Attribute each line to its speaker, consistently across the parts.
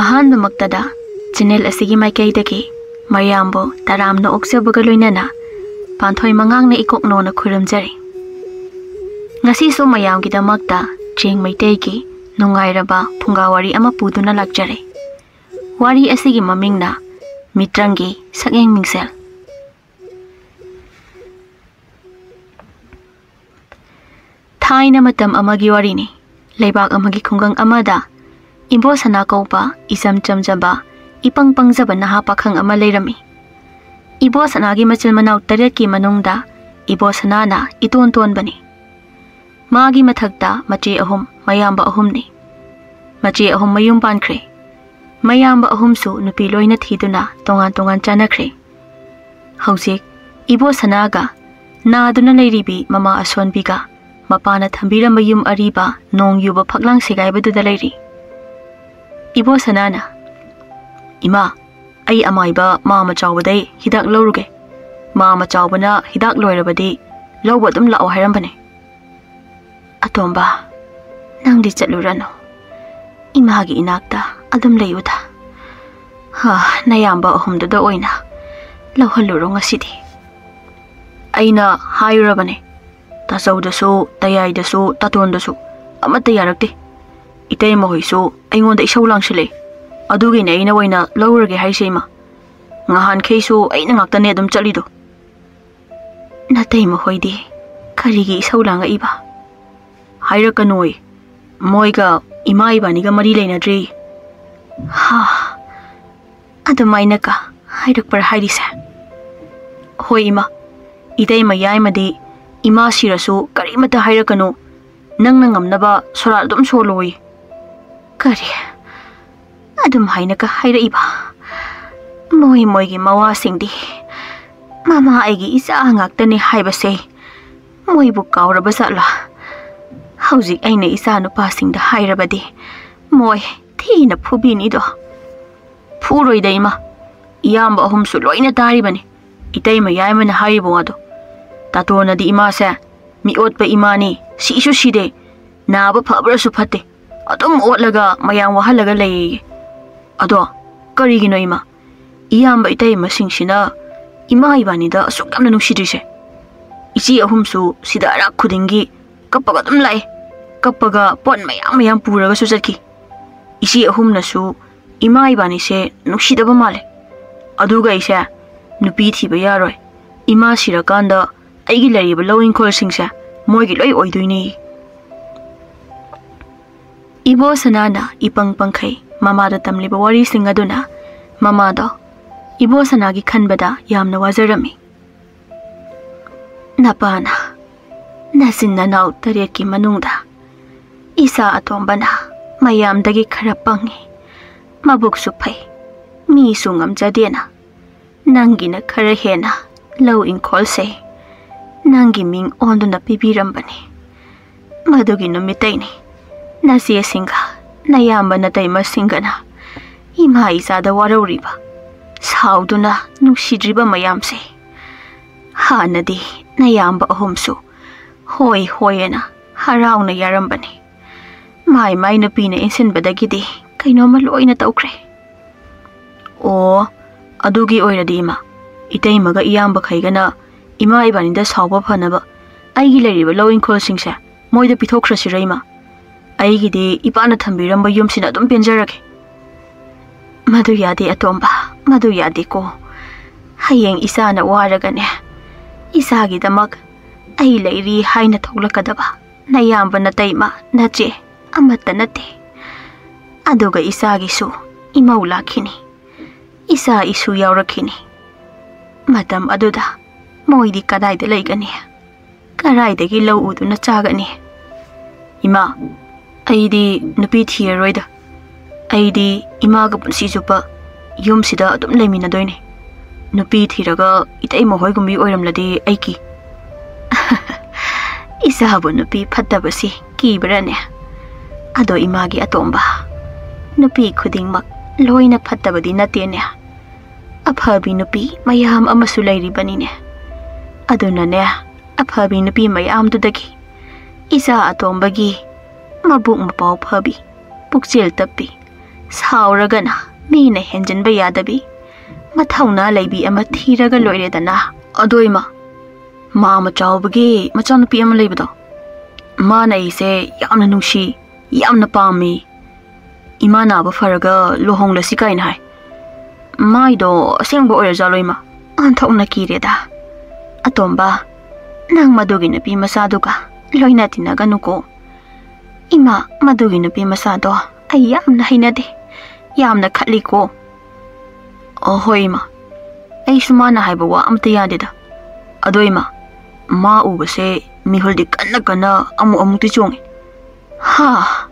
Speaker 1: ꯑꯍꯥꯟꯕꯃꯛꯇꯗ channel ꯑꯁꯤꯒꯤ ꯃꯥꯏꯀꯩꯗꯒꯤ ꯃꯌꯥꯝꯕꯨ ꯇꯔꯥꯝꯅ ꯑꯣꯛꯆꯕꯒ ꯂꯣꯏꯅꯅ ꯄꯥꯟꯊꯣꯏ ꯃꯉꯥꯡꯅ ꯏꯀꯣꯛꯅꯣꯅ ꯈꯨꯔꯨꯝꯖꯔꯤ꯫ ꯉꯁꯤꯁꯨ ꯃꯌꯥꯝꯒꯤꯗꯃꯛꯇ ꯆꯦꯡ ꯃꯩꯇꯩꯒꯤ ꯅꯨꯡꯉꯥꯏꯔꯕ ꯐꯨꯡꯒꯥꯋꯥꯔꯤ ꯑꯃ ꯄꯨꯗꯨꯅ ꯂꯥꯛꯆꯔꯦ꯫ ꯋꯥꯔꯤ ꯑꯁꯤꯒꯤ ꯃꯃꯤꯡꯅ ꯃꯤꯇ꯭ꯔꯪꯒꯤ ꯁꯛꯌꯦꯡ ꯃꯤꯡꯁꯦꯜ꯫ ꯊꯥꯏꯅ ꯃꯇꯝ ꯑꯃꯒꯤ ꯋꯥꯔꯤꯅꯤ꯫ ꯂꯩꯕꯥꯛ ꯑꯃꯒꯤ ꯈꯨꯡꯒꯪ ꯑꯃꯗ ꯏꯕꯣꯁꯅꯥ ꯀꯧꯕ ꯏꯆꯝ ꯆꯝꯖꯕ ꯏꯄꯪ ꯄꯪꯖꯕ ꯅꯍꯥ ꯄꯥꯈꯪ ꯑꯃ ꯂꯩꯔꯝꯃꯤ꯫ ꯏꯕꯣꯁꯅꯥꯒꯤ ꯃꯆꯤꯜ ꯃꯅꯥꯎ 8ꯀꯤ ꯃꯅꯨꯡꯗ ꯏꯕꯣꯁꯅꯥꯅ ꯏꯇꯣꯟ ꯇꯣꯟꯕꯅꯤ꯫ ꯃꯥꯒꯤ ꯃꯊꯛꯇ ꯃꯆꯦ 3, ꯃꯌꯥꯝꯕ 3ꯅꯤ꯫ ꯃꯆꯦ 3 ꯃꯌꯨꯝ ꯄꯥꯟꯈ꯭ꯔꯦ꯫ ꯃꯌꯥꯝꯕ 3ꯁꯨ ꯅꯨꯄꯤ ꯂꯣꯏꯅ ꯊꯤꯗꯨꯅ ꯇꯣꯉꯥꯟ ꯇꯣꯉꯥꯟ ꯆꯥꯅꯈ꯭ꯔꯦ꯫ ꯍꯧꯖꯤꯛ ꯏꯕꯣꯁꯅꯥꯒ ꯅꯥꯗꯨꯅ ꯂꯩꯔꯤꯕꯤ ꯃꯃꯥ ꯑꯁꯣꯟꯕꯤꯒ ꯃꯄꯥꯅ ꯊꯝꯕꯤꯔꯝꯕ ꯌꯨꯝ ꯑꯔꯤꯕ ꯅꯣꯡ ꯌꯨꯕ ꯐꯛꯂꯥꯡ ꯁꯦꯒꯥꯏꯕꯗꯨꯗ ꯂꯩꯔꯤ꯫ ꯏꯕꯣꯁꯅꯥꯅ, "ꯏꯃꯥ, ꯑꯩ ꯑꯃꯥꯏꯕ ꯃꯥꯃ ꯆꯥꯎꯕꯗꯩ ꯍꯤꯗꯥꯛ ꯂꯧꯔꯨꯒꯦ꯫ ꯃꯥꯃ ꯆꯥꯎꯕꯅ ꯍꯤꯗꯥꯛ ꯂꯣꯏꯔꯕꯗꯤ ꯂꯧꯕ ꯑꯗꯨꯝ ꯂꯥꯛꯑꯣ ꯍꯥꯏꯔꯝꯕꯅꯦ." "ꯑꯇꯣꯝꯕ, ꯅꯪꯗꯤ ꯆꯠꯂꯨꯔꯅꯨ. ꯏꯃꯥꯒꯤ ꯏꯅꯥꯛꯇ ꯑꯗꯨꯝ ꯂꯩꯌꯨꯗ. ꯅꯌꯥꯝꯕ 3ꯗꯨꯗ ꯑꯣꯏꯅ ꯂꯧꯍꯜꯂꯨꯔꯣ ꯉꯁꯤꯗꯤ." "ꯑꯩꯅ ꯍꯥꯏꯔꯨꯔꯕꯅꯦ. ꯇꯥꯆꯧꯗꯁꯨ, ꯇꯌꯥꯏꯗꯁꯨ, ꯇꯥꯇꯣꯟꯗꯁꯨ ꯑꯃꯠꯇ ꯌꯥꯔꯛꯇꯦ. ꯏꯇꯩꯃ ꯍꯣꯏꯁꯨ ꯑꯩꯉꯣꯟꯗ ꯏꯁꯧ ꯂꯥꯡꯁꯤꯜꯂꯦ. ꯑꯗꯨꯒꯤꯅꯦ ꯑꯩꯅ ꯑꯣꯏꯅ ꯂꯧꯔꯒꯦ ꯍꯥꯏꯁꯦ ꯏꯃꯥ. ꯉꯍꯥꯟꯈꯩꯁꯨ ꯑꯩꯅ ꯉꯥꯛꯇꯅꯦ ꯑꯗꯨꯝ ꯆꯠꯂꯤꯗꯣ." "ꯅꯇꯩꯃ ꯍꯣꯏꯗꯤ ꯀꯔꯤꯒꯤ ꯏꯁꯧ ꯂꯥꯡꯉꯛꯏꯕ?" "ꯍꯥꯏꯔꯛꯀꯅꯣꯌꯦ. ꯃꯣꯏꯒ ꯏꯃꯥ ꯏꯕꯥꯅꯤꯒ ꯃꯔꯤ ꯂꯩꯅꯗ꯭ꯔꯦ." "ꯑꯗꯨꯃꯥꯏꯅꯀ ꯍꯥꯏꯔꯛꯄ꯭ꯔꯥ ꯍꯥꯏꯔꯤꯁꯦ?" "ꯍꯣꯏ ꯏꯃꯥ. ꯏꯇꯩꯃ ꯌꯥꯏꯃꯗꯤ ꯏꯃꯥ ꯁꯤꯔꯁꯨ ꯀꯔꯤꯃꯠꯇ ꯍꯥꯏꯔꯛꯀꯅꯨ. ꯅꯪꯅ ꯉꯝꯅꯕ ꯁꯣꯔꯥꯠ ꯑꯗꯨꯝ ꯁꯣꯜꯂꯣꯌꯦ." "ꯀꯔꯤ? ꯑꯗꯨꯝ ꯍꯥꯏꯅꯀ ꯍꯥꯏꯔꯛꯏꯕ? ꯃꯣꯏꯒꯤ ꯃꯋꯥꯁꯤꯡꯗꯤ ꯃꯃꯥ ꯑꯩꯒꯤ ꯏꯆꯥ ꯉꯥꯛꯇꯅꯦ ꯍꯥꯏꯕꯁꯦ ꯃꯣꯏꯕꯨ ꯀꯥꯎꯔꯕ ꯖꯥꯠꯂꯥ? ꯍꯧꯖꯤꯛ ꯑꯩꯅ ꯏꯆꯥ ꯅꯨꯄꯥꯁꯤꯡꯗ ꯍꯥꯏꯔꯕꯗꯤ ꯃꯣꯏ ꯊꯤꯅ ꯐꯨꯕꯤꯅꯤꯗꯣ." "ꯐꯨꯔꯣꯏꯗ ꯏꯃꯥ. ꯏꯌꯥꯝꯕ 3ꯁꯨ ꯂꯣꯏꯅ ꯇꯥꯔꯤꯕꯅꯤ ꯏꯇꯩꯃ ꯌꯥꯏꯃꯅ ꯍꯥꯏꯔꯤꯕ ꯋꯥꯗꯣ. ꯇꯥꯇꯣꯟꯅꯗꯤ ꯏꯃꯥꯁꯦ ꯃꯤꯑꯣꯠꯄ ꯏꯃꯥꯅꯤ, ꯁꯤꯁꯨ ꯁꯤꯗꯦ, ꯅꯥꯕ ꯐꯕ꯭ꯔꯁꯨ ꯐꯠꯇꯦ, ꯑꯗꯨꯝ ꯑꯣꯠꯂꯒ ꯃꯌꯥꯝ ꯋꯥꯍꯜꯂꯒ ꯂꯩꯌꯦ. ꯑꯗꯣ ꯀꯔꯤꯒꯤꯅꯣ ꯏꯃꯥ ꯏꯌꯥꯝꯕ ꯏꯇꯩꯃꯁꯤꯡꯁꯤꯅ ꯏꯃꯥ ꯏꯕꯥꯅꯤꯗ ꯑꯁꯨꯛ ꯌꯥꯝꯅ ꯅꯨꯡꯁꯤꯗ꯭ꯔꯤꯁꯦ? ꯏꯆꯦ 3ꯁꯨ ꯁꯤꯗ ꯑꯔꯥꯛ ꯈꯨꯗꯤꯡꯒꯤ ꯀꯞꯄꯒ ꯑꯗꯨꯝ ꯂꯥꯛꯑꯦ. ꯀꯞꯄꯒ ꯄꯣꯠ ꯃꯌꯥꯝ ꯄꯨꯔꯒꯁꯨ ꯆꯠꯈꯤ. ꯏꯆꯦ 3ꯅꯁꯨ ꯏꯃꯥ ꯏꯕꯥꯅꯤꯁꯦ ꯅꯨꯡꯁꯤꯗꯕ ꯃꯥꯜꯂꯦ. ꯑꯗꯨꯒ ꯑꯩꯁꯦ ꯅꯨꯄꯤ ꯊꯤꯕ ꯌꯥꯔꯣꯏ. ꯏꯃꯥ ꯁꯤꯔꯀꯥꯟꯗ ꯑꯩꯒꯤ ꯂꯩꯔꯤꯕ ꯂꯧ ꯏꯪꯈꯣꯜꯁꯤꯡꯁꯦ ꯃꯣꯏꯒꯤ ꯂꯣꯏ ꯑꯣꯏꯗꯣꯏꯅꯤ." ꯏꯕꯣꯁꯅꯥꯅ ꯏꯄꯪ ꯄꯪꯈꯩ ꯃꯃꯥꯗ ꯇꯝꯂꯤꯕ ꯋꯥꯔꯤꯁꯤꯡ ꯑꯗꯨꯅ ꯃꯃꯥꯗꯣ ꯏꯕꯣꯁꯅꯥꯒꯤ ꯈꯟꯕꯗ ꯌꯥꯝꯅ ꯋꯥꯖꯔꯝꯃꯤ꯫ "ꯅꯄꯥꯅ ꯅꯆꯤꯟ ꯅꯅꯥꯎ 8ꯀꯤ ꯃꯅꯨꯡꯗ ꯏꯆꯥ ꯑꯇꯣꯝꯕꯅ ꯃꯌꯥꯝꯗꯒꯤ ꯈꯔ ꯄꯪꯉꯤ, ꯃꯕꯨꯛꯁꯨ ꯐꯩ, ꯃꯤꯁꯨ ꯉꯝꯖꯗꯦꯅ ꯅꯪꯒꯤꯅ ꯈꯔ ꯍꯦꯟꯅ ꯂꯧ ꯏꯪꯈꯣꯜꯁꯦ ꯅꯪꯒꯤ ꯃꯤꯡ ꯑꯣꯟꯗꯨꯅ ꯄꯤꯕꯤꯔꯝꯕꯅꯤ. ꯃꯗꯨꯒꯤ ꯅꯨꯃꯤꯠꯇꯩꯅꯤ ꯅꯆꯦꯁꯤꯡꯒ ꯅꯌꯥꯝꯕ ꯅꯇꯩꯃꯁꯤꯡꯒꯅ ꯏꯃꯥ ꯏꯆꯥꯗ ꯋꯥꯔꯧꯔꯤꯕ, ꯁꯥꯎꯗꯨꯅ ꯅꯨꯡꯁꯤꯗ꯭ꯔꯤꯕ ꯃꯌꯥꯝꯁꯦ. ꯍꯥꯟꯅꯗꯤ ꯅꯌꯥꯝꯕ 3ꯁꯨ ꯍꯣꯏ ꯍꯣꯏꯅ ꯍꯔꯥꯎꯅ ꯌꯥꯔꯝꯕꯅꯤ. ꯃꯥꯏ ꯅꯨꯄꯤꯅ ꯏꯟꯁꯤꯟꯕꯗꯒꯤꯗꯤ ꯀꯩꯅꯣꯝꯃ ꯂꯣꯏꯅ ꯇꯧꯈ꯭ꯔꯦ." "ꯑꯣ, ꯑꯗꯨꯒꯤ ꯑꯣꯏꯔꯗꯤ ꯏꯃꯥ, ꯏꯇꯩꯃꯒ ꯏꯌꯥꯝꯕꯈꯩꯒꯅ ꯏꯃꯥ ꯏꯕꯥꯅꯤꯗ ꯁꯥꯎꯕ ꯐꯅꯕ ꯑꯩꯒꯤ ꯂꯩꯔꯤꯕ ꯂꯧ ꯏꯪꯈꯣꯜꯁꯤꯡꯁꯦ ꯃꯣꯏꯗ ꯄꯤꯊꯣꯛꯈ꯭ꯔꯁꯤꯔ ꯏꯃꯥ? ꯑꯩꯒꯤꯗꯤ ꯏꯄꯥꯅ ꯊꯝꯕꯤꯔꯝꯕ ꯌꯨꯝꯁꯤꯅ ꯑꯗꯨꯝ ꯄꯦꯟꯖꯔꯒꯦ." "ꯃꯗꯨ ꯌꯥꯗꯦ ꯑꯇꯣꯝꯕ, ꯃꯗꯨ ꯌꯥꯗꯦꯀꯣ. ꯍꯌꯦꯡ ꯏꯆꯥꯅ ꯋꯥꯔꯒꯅꯦ ꯏꯆꯥꯒꯤꯗꯃꯛ ꯑꯩ ꯂꯩꯔꯤ ꯍꯥꯏꯅ ꯊꯣꯛꯂꯛꯀꯗꯕ ꯅꯌꯥꯝꯕ ꯅꯇꯩꯃ ꯅꯆꯦ ꯑꯃꯠꯇ ꯅꯠꯇꯦ. ꯑꯗꯨꯒ ꯏꯆꯥꯒꯤꯁꯨ ꯏꯃꯧ ꯂꯥꯛꯈꯤꯅꯤ, ꯏꯆꯥ ꯏꯁꯨ ꯌꯥꯎꯔꯛꯈꯤꯅꯤ. ꯃꯇꯝ ꯑꯗꯨꯗ ꯃꯣꯏꯗꯤ ꯀꯗꯥꯏꯗ ꯂꯩꯒꯅꯤ? ꯀꯔꯥꯏꯗꯒꯤ ꯂꯧ ꯎꯗꯨꯅ ꯆꯥꯒꯅꯤ?" "ꯏꯃꯥ, ꯑꯩꯗꯤ ꯅꯨꯄꯤ ꯊꯤꯔꯔꯣꯏꯗ. ꯑꯩꯗꯤ ꯏꯃꯥꯒ ꯄꯨꯟꯁꯤ ꯆꯨꯞꯄ ꯌꯨꯝꯁꯤꯗ ꯑꯗꯨꯝ ꯂꯩꯃꯤꯟꯅꯗꯣꯏꯅꯤ. ꯅꯨꯄꯤ ꯊꯤꯔꯒ ꯏꯇꯩꯃ ꯍꯣꯏꯒꯨꯝꯕꯤ ꯑꯣꯏꯔꯝꯂꯗꯤ ꯑꯩ ꯀꯤ." "ꯏꯆꯥꯕꯨ ꯅꯨꯄꯤ ꯐꯠꯇꯕꯁꯤ ꯀꯤꯕ꯭ꯔꯅꯦ? ꯑꯗꯣ ꯏꯃꯥꯒꯤ ꯑꯇꯣꯝꯕ, ꯅꯨꯄꯤ ꯈꯨꯗꯤꯡꯃꯛ ꯂꯣꯏꯅ ꯐꯠꯇꯕꯗꯤ ꯅꯠꯇꯦꯅꯦ. ꯑꯐꯕꯤ ꯅꯨꯄꯤ ꯃꯌꯥꯝ ꯑꯃꯁꯨ ꯂꯩꯔꯤꯕꯅꯤꯅꯦ. ꯑꯗꯨꯅꯅꯦ ꯑꯐꯕꯤ ꯅꯨꯄꯤ ꯃꯌꯥꯝꯗꯨꯗꯒꯤ ꯏꯆꯥ ꯑꯇꯣꯝꯕꯒꯤ ꯃꯕꯨꯛ ꯃꯄꯥꯎ ꯐꯕꯤ, ꯄꯨꯛꯆꯦꯜ ꯇꯞꯄꯤ, Sauragana mina henjinba yadabi mathawna leibi ama thiraga loiredana adoima mama chawbagi machanupi ama leibado mana ise yamna nungshi yamna pami imana ba faraga lohonglasi kaina hai maido asengbo oirjaloima anthokna kireda atomba nang madugi napi masaduga loina tinaga ima madugi napi masado ay yamna hinade yamna khatliko ahoima ay sumana haiba wa amta yadeda adoima ma ubase mihuldi kanna amu ti chongi ha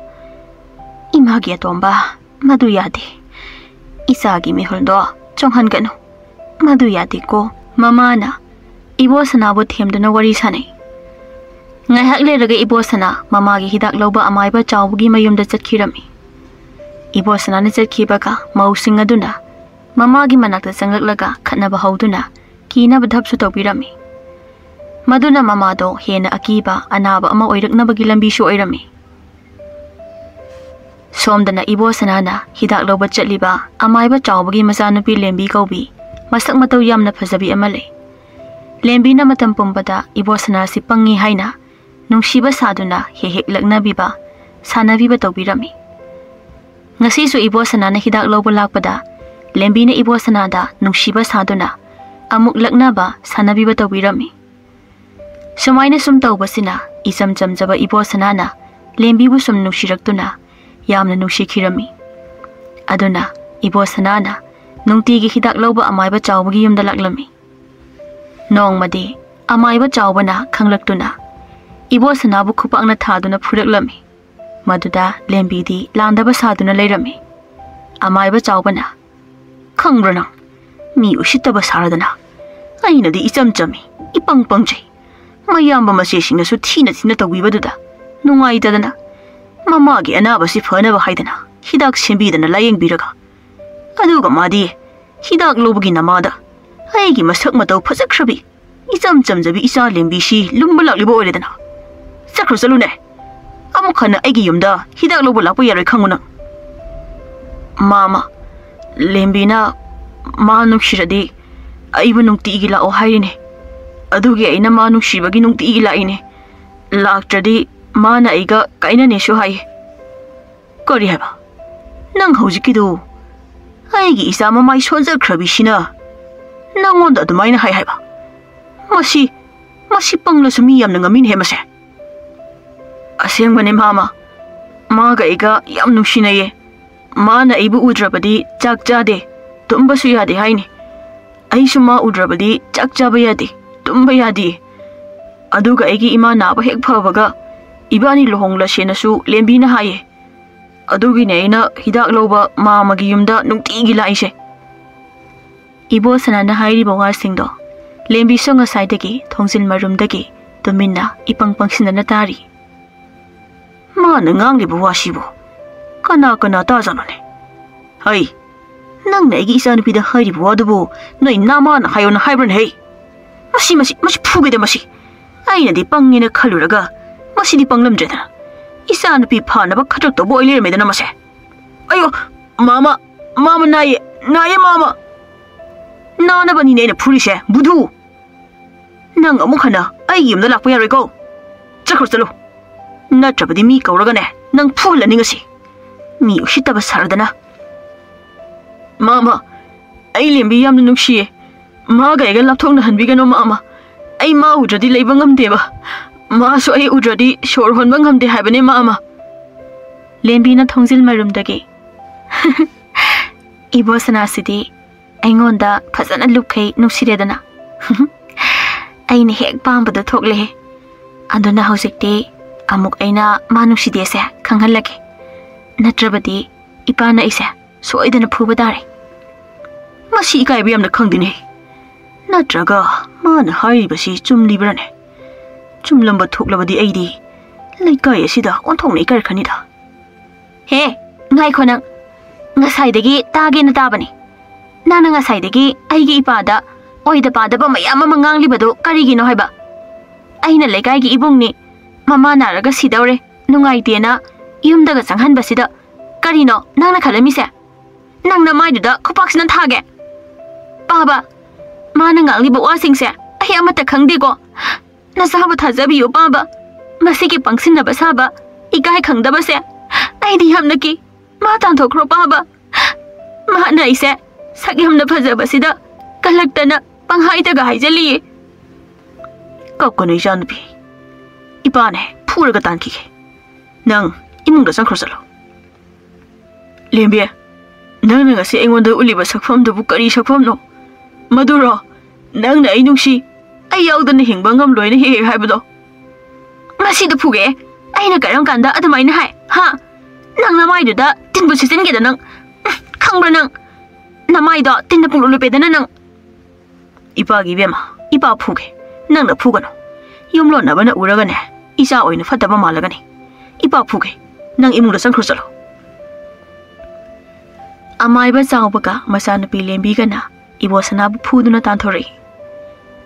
Speaker 1: imagi atomba madu yade isagi mihuldo chonghan ganu madu yade ko mamana ibosana bu themduna wari sanai ngai hak le raga ibosana mamagi hidak loba amaiba chawbugi mayumda chatkirami ibosana ne chatkibaka mausing aduna mamagi manakta changaklaga khatnaba hauduna kina badhapsu tawbirami maduna mamado hena akiba anaba ama oiraknabagi lambi shu oirami somdana ibosana na hidak loba chatliba amaiba chawbugi masanupi lembi kaubi masak matau yamna phajabi amale lembi na matam pumbada ibosana si pangi haina nungshiba saduna hehek laknabiba sanabiba tawbirami ngasi su ibosana na hidak loba lakpada lembi na ibosana da nungshiba saduna amuk laknaba sanabiba tawbirami sumaina sum tawbasina isam jamjaba ibosana na lembi bu sum nungsiraktuna yamna nungshikirami aduna ibosana na nungtigi hidak loba amaiba chawbugi yumda laklami nongmadi amaiba chawbana khanglaktuna ibosana bu khupakna thaduna phuraklami maduda lembidi landaba saduna leirami amaiba chawbana khangrana mi ushitaba saradana aina di icham chami ipang pangjai mayamba masesingna su thina tawbibaduda nungai tadana mamagi anaba si phanaba haidana hidak sembidana layeng biraga aduga madi hidak lobagi namada aigi masak matau phajakhrabi icham chamjabi isa lembi si lumba laklibo oredana sakro salune amukhana aigi yumda hidak lobo lakpo yaroi khanguna mama lembina ma nukshiradi aibu nungti igi lao hairine adugi aina ma nukshibagi nungti igi laine laktradi mana aiga kaina nesho hai kori haba nang haujikidu aigi isa mamai sonjakhrabi sina nangonda adumaina hai haiba masi panglasu mi yamna ngamin he mase asengmane mama maga aiga yam nungshinaye mana aibu udrabadi chak chade tumbasu yade haini aisu ma udrabadi chak chaba yade tumba yade aduga aigi ima naba hek phabaga ibani lohongla senasu lembina haye adugi neina hidak loba mamagi yumda nungtigi laise ibosana na hairiba wasingdo lembi songa saidagi thongsin marumdagi tuminna ipangpangsinana tari mana ngangliba wasibu kana ta janone hai nang naigi isa nupida hairiba wadubu noi nama na hayona haibran hei masi phugede masi aina di pangina khaluraga masi di panglamdredana isa nupi phanaba khatrak to boile medana mase ayo mama naye mama nana bani ne phurise budu nang amukhana ai yumda lakpa yaroi ko chakhur chalo natrabadi mi kauraga ne nang phulani ngasi mi ushitaba saradana mama ai lembi yamna nukshi ma ga ga lapthongna hanbigano mama ai ma udradi leiba ngamdeba ma so ai udradi shor honba ngamde haibane mama lembi na thongzil marumdagi ibosana sidi aingonda phajana lukhay nusiredana aina hek pambada thokle aduna hausikti amuk aina manuside se khanghalake natrabadi ipana ise soidana phubadare masi ikai biyamna khangdine natraga mana haibasi chumlibrane chumlamba thoklabadi aidi laikai asida onthongni kar khanida he ngai khonang ngasai tage na tabani nana ngasai aigi ipada oida padaba mayam ama nganglibado karigino haiba aina laikai gi ibungni mama naraga sidawre nungai tena yumdaga changhanbasida karino nana khalamise nang namaiduda khupaksina thage paba mana ngangliba wasingse ai amata khangdego nasaba thajabiyo paba masiki pangsinaba saba ikai khangdaba se ai di hamna ki ma tan thokro paba ma na ise sagi hamna phajaba sida kalaktana panghaita ga haijali kokkono ijanbi ipane phuraga tanki nang imungda sangkhro lembe nang na ngasi aingonda uliba sakfam du kari sakfam no maduro nang na ainungsi ai yaudana hingba ngam loina he haibado masi da phuge aina karam kanda adamaina hai ha nang namai da tinbu sisin ge da nang khangbra nang namai da tinna punglu pe da nang ipa gi bema ipa phuge nang da phugano yumlo na bana uraga ne isa oina fataba malaga ne ipa phuge nang imungda sangkhro chalo amaiba chawbaga masana pi lembi gana ibosana bu phuduna tanthori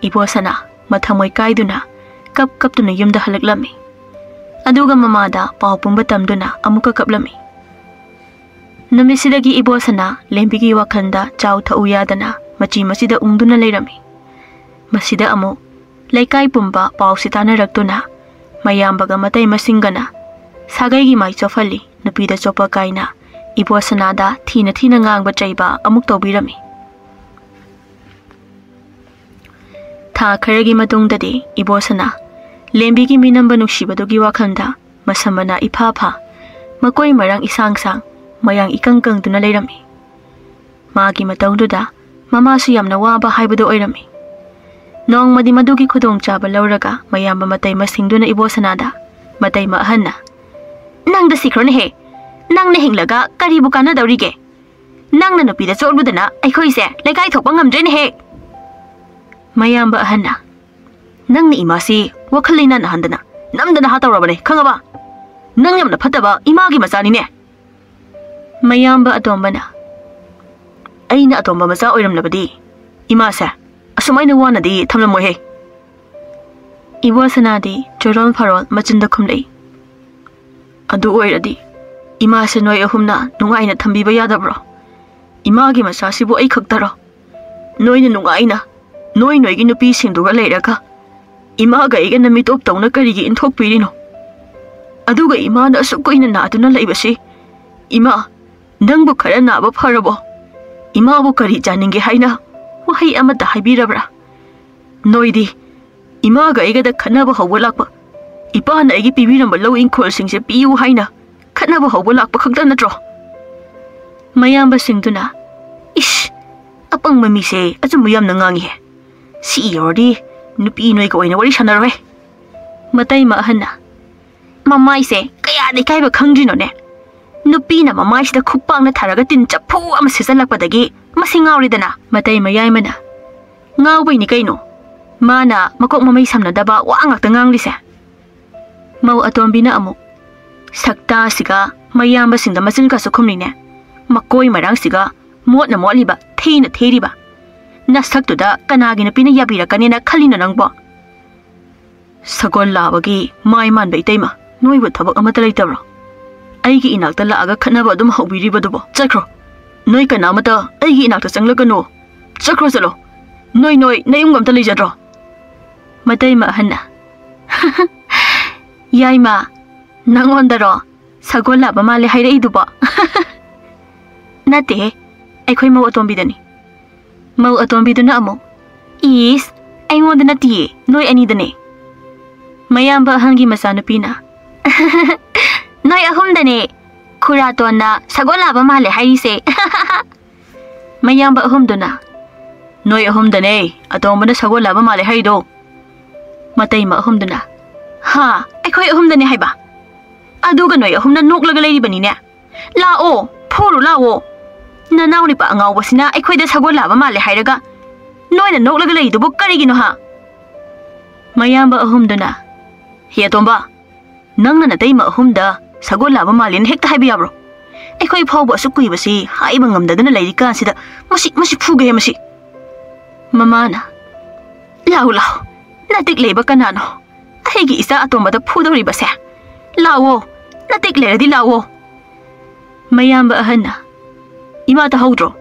Speaker 1: ibosana mathamoi kaiduna kap kaptuna yumda halaklami aduga mamada paw pumba tamduna amuka kaplami namisidagi ibosana lembigi wakhanda chaw thau yadana machi masida ungduna leirami masida amu laikai pumba paw sitana raktuna mayambaga matai masingana sagai gi mai chofali nupida chopa kaina ibosana da thina ngangba chaiba amuk tobirami tha kharagi matungdadi ibosana lembi minamba nukshibadugi wakhanda masamana ipha makoi marang isang mayang ikang duna leirami magi matungduda mama su yamna waba haibadu oirami nongmadi madugi khudong chaba lauraga mayamba matai masingduna ibosana da matai ma ahanna nangda sikrone he nangna hinglaga karibu kana daurige nangna nupida cholbudana aikhoise lekai thokpa ngamdrene he mayamba ahanna nangni imasi wakhalina na handana namdana hatawrabane khangaba nang yamna phataba imagi macani ne mayamba atombana aina atomba macha oiramnabadi imasa asumaina wanadi thamlamoi he ibwasanadi choron farol machinda khumlei adu oiradi imase noi ahumna nungaina thambiba yadabro imagi macha sibu ai khaktaro noina nungaina noigi nupi singduga leiraga imaga iga namitop tawna karigi inthok pirino aduga imana asukoina na aduna leibasi ima nangbu khara naba pharabo ima bu kari janinge haina wahai amata haibirabra noidi imaga iga da khanaba hawalakpa ipana igi pibiramba low inkhol singse piu haina khanaba hawalakpa khakta natro mayamba singduna ish apang mamise ajum yam nangangi si yordi nupi noi ko ina wari sanarwe matai ma hanna mamai se kaya de kai ba khangjino ne nupi na mamai sida khupang na tharaga tin chaphu am sisalakpadagi masingauri dana matai ma yai mana ngawbai ni kaino mana makok mamai samna daba wa angak tangang lise mau atombina amu sakta siga mayamba singda masin ka sukhumni ne makoi marang siga mot na moliba theina theriba nasaktuda kanagina pina yabira kanina khalina nangbo sagol labagi mai man beitema noibu thabak amata leitabro aigi inakta laaga khanaba adum hobiriba dubo chakro noi kana mata aigi inakta changlagano chakro chalo noi nayung amta leijadro matai ma hanna yaima nangondaro sagol laba male hairei dubo nate aikhoi mau atombidani mau atombiduna amo is aingonda natiye noi anidane mayamba hangi masanupina noi ahumdane khuratona sagolaba male haise mayamba ahumduna noi ahumdane atombana sagolaba male haido matai ma ahumduna ha aikhoi ahumdane haiba aduga noi ahumna noklaga leiribani ne lao phuru lao nanauni pa angau basina aikhoida sagolaba male hairaga noina noklaga leidubu karigino ha mayamba ahumduna he tomba nangna natai ma ahumda sagolaba malen hekta haibi yabro aikhoi phawba sukui basi haiba ngamdadana leiri kansida masi phuge masi mamana lau natik leiba kanano aigi isa atombada phudori base lawo natik leradi lawo mayamba ahanna Ima tahaudro.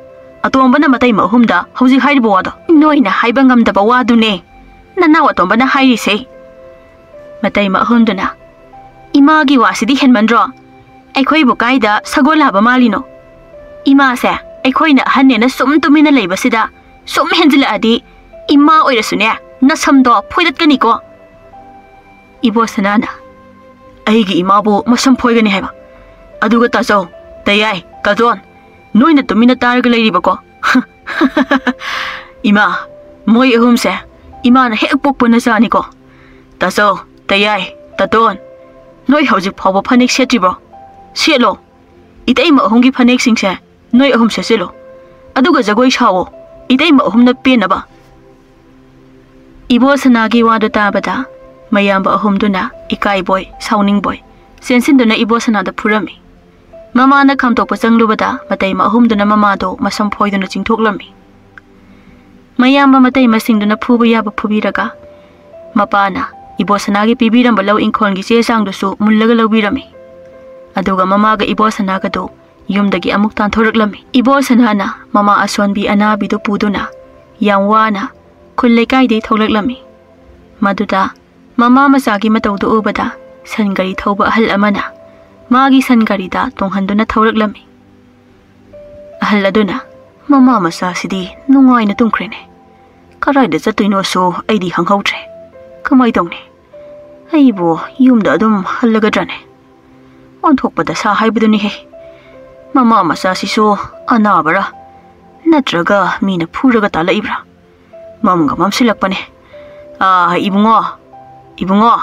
Speaker 1: Atombana matai mahumda hauji hairibo wado. Noina haiba ngamdaba wadune. Nanaw atombana hairise. Matai mahumduna. Imagi wasidi henmandro. Aikhoibu kaida sagol haba malino. Ima se aikhoina hanne sum tumina leibasida sum henjila adi ima oirasune nasamdo phoidat kani ko. Ibo sanana. Aigi imabu masam phoigani haiba. Aduga taso tayai kadon. Noina tumina targa leiriba ko. Ima moi ahumse ima na hek pokpana sani ko. Taso tayai taton. Noi hojik phawba phanek setribo. Selo. Itay ma ahumgi phanek singse noi ahum selo. Aduga jagoi shawo. Itay ma ahum na penaba. Ibo sanagi wado tabada mayamba ahum duna ikai boy sauning boy. Sensin duna ibo sanada purami. Mama na kam tokpa changlubada matai ma ahum duna mama do masam phoi duna chingthoklami. Mayamba matai masing duna phubu yaba phubiraga mapana ibo sanagi pibiramba law inkhon gi che sang dusu mullaga lawbirami. Aduga mama ga ibo sanaga do yumdagi amuk tan thoraklami. Ibo sanana mama asonbi anabi do puduna yangwana kullai kai de tholaklami. Maduda mama masagi matawdu ubada sangari thauba ahal amana magi sangari da tonghanduna thoraklami. Ahal aduna mama masa sidi nungai na tungkrene. Karai da chatuino so aidi hanghautre. Kamai dongni. Aibo yumda adum halagadrane. Onthokpada sa haibuduni he. Mama masa siso anabara. Natraga mina phuraga talaibra. Mamga mamsilakpane. Ibungo. Ibungo.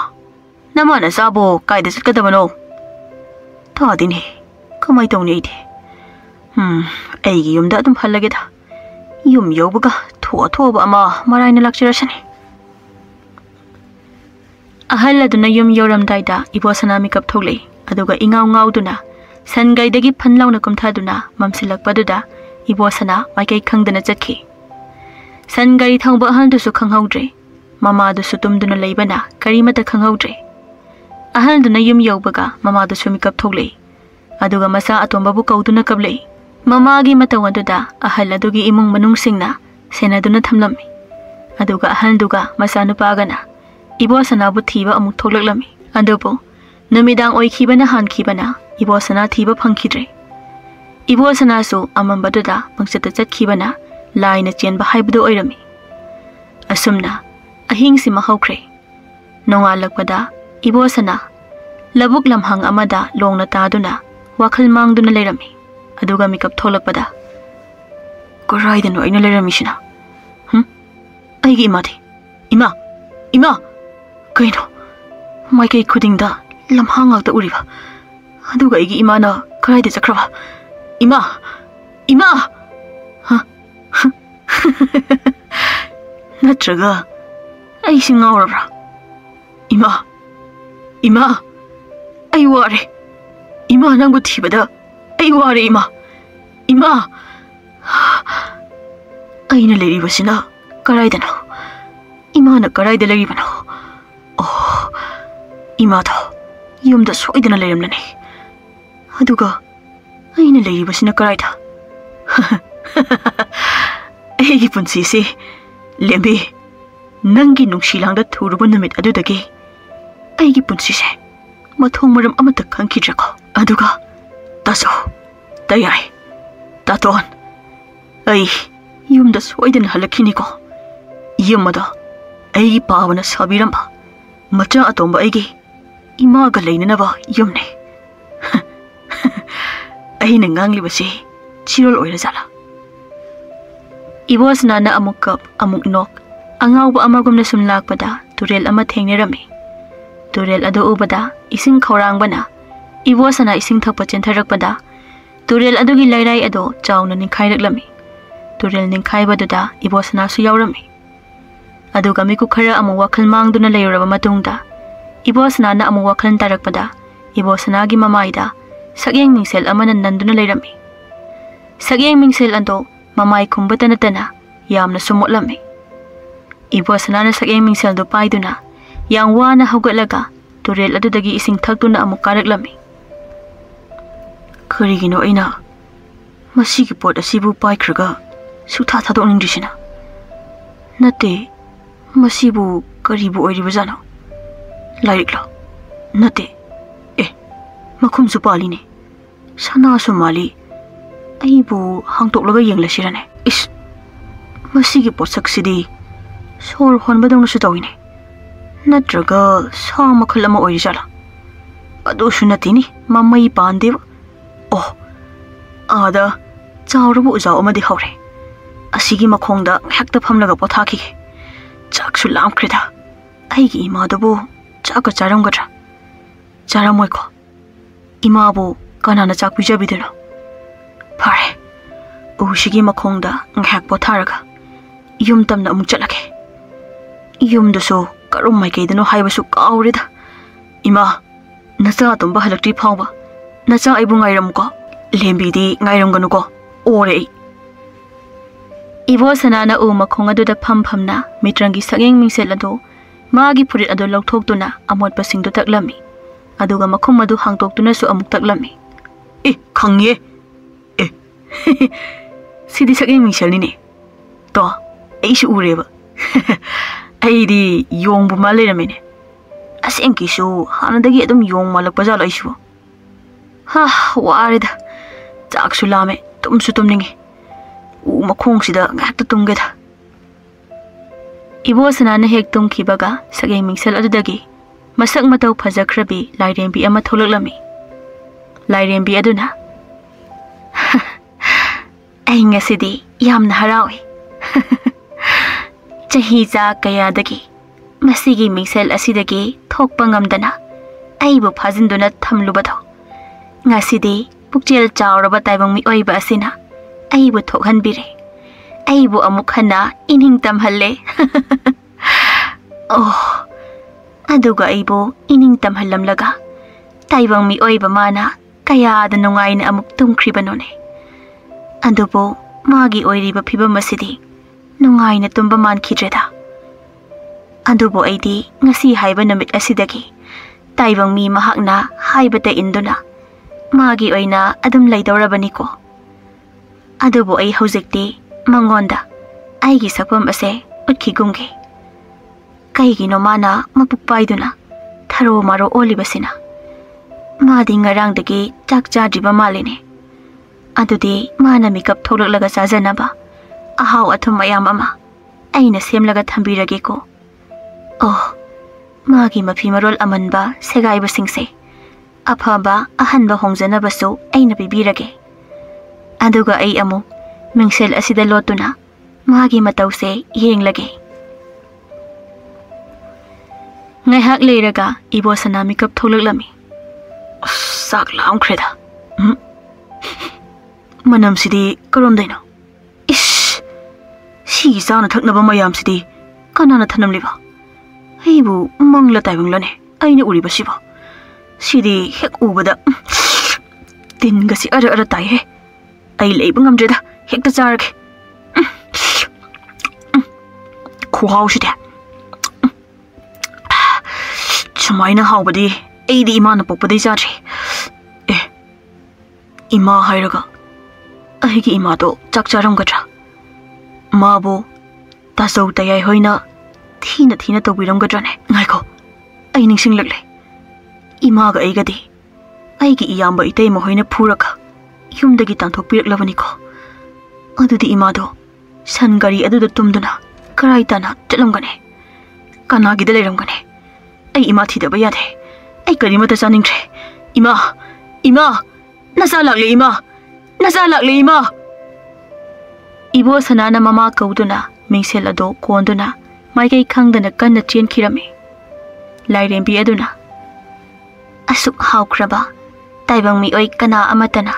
Speaker 1: Namana sabo kaida chatkadabano. Tadini. Kamai tawni aidi. Aigi yumda adum halageda. Yum yawbaga thoba ama maraina lakchirasani. Ahal aduna yum yoramdaida ibo sanami kap tholei. Aduga ingaw duna sangaidagi phanlauna kumthaduna mamsilakpaduda ibo sana maikai khangdana chakhi. Sangari thangba ahal dusu khanghaudre. Mama dusu tumduna leibana karimata khanghaudre. Ahal duna yum yawbaga mama dusu mikap tholei. Aduga masa atombabu kauduna kablei. Mama gi matawaduda ahal adugi imung manungsingna senaduna thamlami. Aduga ahal duga masa nupagana ibo sana bu thiba amuk tholaklami. Adubo namidang oikhibana hankibana ibo sana thiba phangkhidre. Ibo sana su amambaduda pangchata chatkibana laina chenba haibdu oirami. Asumna ahingsi mahaukre. Nongalakpada ibo sana labuk lamhang amada longna taduna wakhal mangduna leirami. Aduga mikap tholakpada koraidano aina leirami sina. Aigi imadi. Ima kaino maikei khudingda lamhangakta uriba. Aduga aigi imana karaida chakraba. Ima. Natraga aisi ngaurabra. Ima ai ware. Ima nangbu thibada ai ware ima. Aina leiribasina karaidano. Imana karaida leiribano. Imado yumda soidana leiramlani. Aduga aina leiribasina karaida. Aigi punsisi lembi nangi nungsilangda thuruba numit adudagi aigi punsise mathong maram amata khangkhidrako. Aduga taso tayai taton ai yumda soidana halakhini ko. Yumada aigi pavana sabiramba macha atomba aigi imaga leinanaba yumne. Aina nganglibasi chirol oirajala. Ibo sanana amuk kap amuk nok angawba amagumna sumlakpada turel ama thengnirami. Turel ado ubada ising khawrangbana ibo sana ising thakpa chentharakpada turel adugi lairai ado chawna ningkhailaklami. Turel ningkhaibaduda ibo sana su yaurami. Aduga miku khara amu wakhal mangduna leiraba matungda ibo sanana amu wakhal tarakpada ibo sanagi mamaida sakyeng mingsel amana nanduna leirami. Sagyeng mingsel ando mamai kumbatana tana yamna sumotlami. Ibo sanana sagyeng mingsel do paiduna yang wana haugatlaga turel adudagi ising thakduna amuk karaklami. Karigino aina Masigi pot asibu paikraga sutha thadokningdrisina. Nate masibu karibu oiribajano. Lairiklo. Nate. Makhumsu paline. Sanasu mali. Aibu hangtoklaga yenglasirane. Is masigi potsaksidi sor honbadong nasu tawine. Natraga sa makhal ama oirijala. Adusu natini mamai pandeba. Oh. Ada chawrabu uzaw amadi hawre. Asigi makhongda hekta phamlaga pothaki. Chaksu lamkrida. Aigi imadabu chaka charamgadra. Charamoiko. Imabu kanana chak pijabidino. Pare. Usigi makhongda ngak potharaga. Yum tamna amuk chatlake. Yum dusu karum mai kaidano haibasu kaurida. Ima nacha tumba halakti phawba. Nacha aibu ngairamko. Lembidi ngairamganuko. Ore. Ibo sanana u makhong aduda phamna mitrangi sagyeng mingsel ado magi purit ado lokthokduna amot pasing do taklami. Aduga makhong madu hangtoktuna su amuk taklami. Khangye. Sidi sagyeng mingsel ni. To aisu ureba. Aidi yongbu maleramene. Asengki su hanadagi adum yong malakpajalo aisu. Ha warida. Chaksu lame tumsu tumningi. Makhongsida ngakta tumgeda. Ibo sanana hek tumkibaga sagyeng mingsel adudagi masak matau phajakrabi lairembi ama tholaklami. Lairembi aduna ai ngasidi yamna harawi. Chahi cha kayadagi masigi mingsel asidagi thokpa ngamdana aibu phajinduna thamlubado. Ngasidi pukjel chawraba taibang mi oiba asina aibu thokhanbire. Aibu amuk hana ining tamhalle. Oh. Aduga aibu ining tamhallamlaga taibang mi oiba mana kayada nungaina amuk tumkribanone. Adubo magi oiriba phibam asidi nungaina tumba mankidreda. Adubo aidi ngasi haiba namit asidagi taibang mi mahakna haibata induna magi oina adum laidawrabaniko. Adubo ai hojikti mangonda aigi sakpam ase utkigumge. Kaigino mana mapukpaiduna tharo maro olibasina. Madi ngarangdagi chak chadriba malene. Adudi mana mikap tholaklaga chajanaba ahaw athum mayam ama aina semlaga thambirage ko. Oh, magi mafi marol amanba segaiba singse aphaba ahanba hongjanabasu aina bibirage. Aduga ai amu mingsel asida lotuna magi matause yenglage. Ngaihak leiraga ibo sana mikap tholaklami. Sak lamkreda. Manam sidi karomdaino. Ish. Si sana thaknaba mayam sidi kanana thanamliba. Aibu mangla taibanglane aina uriba siba. Sidi hek ubada tingasi ara tai he. Ai leiba ngamdreda hekta charge. Khuhaw sida. Sumaina hawbadi aidi imana pokpadi chadri. Ima hairaga aigi ima do chak charamgadra. Mabu tasau tayai hoina thina tawbiramgadrane. Ngaiko ai ningsinglagle. Ima ga aigadi aigi iyamba itei mohoina phuraka yumdagi tanthokpiraklabaniko. Adudi ima do sangari aduda tumduna karai tana chatlamgane. Kanagida leiramgane. Ai ima thidaba yade. Ai karimata chaningtre. Ima nasa lakle ima. Ibo sanana mama kauduna mingsel ado konduna maikai khangdana kanna chenkhirame. Lairembi aduna asuk hawkraba taibang mi oi kana amatana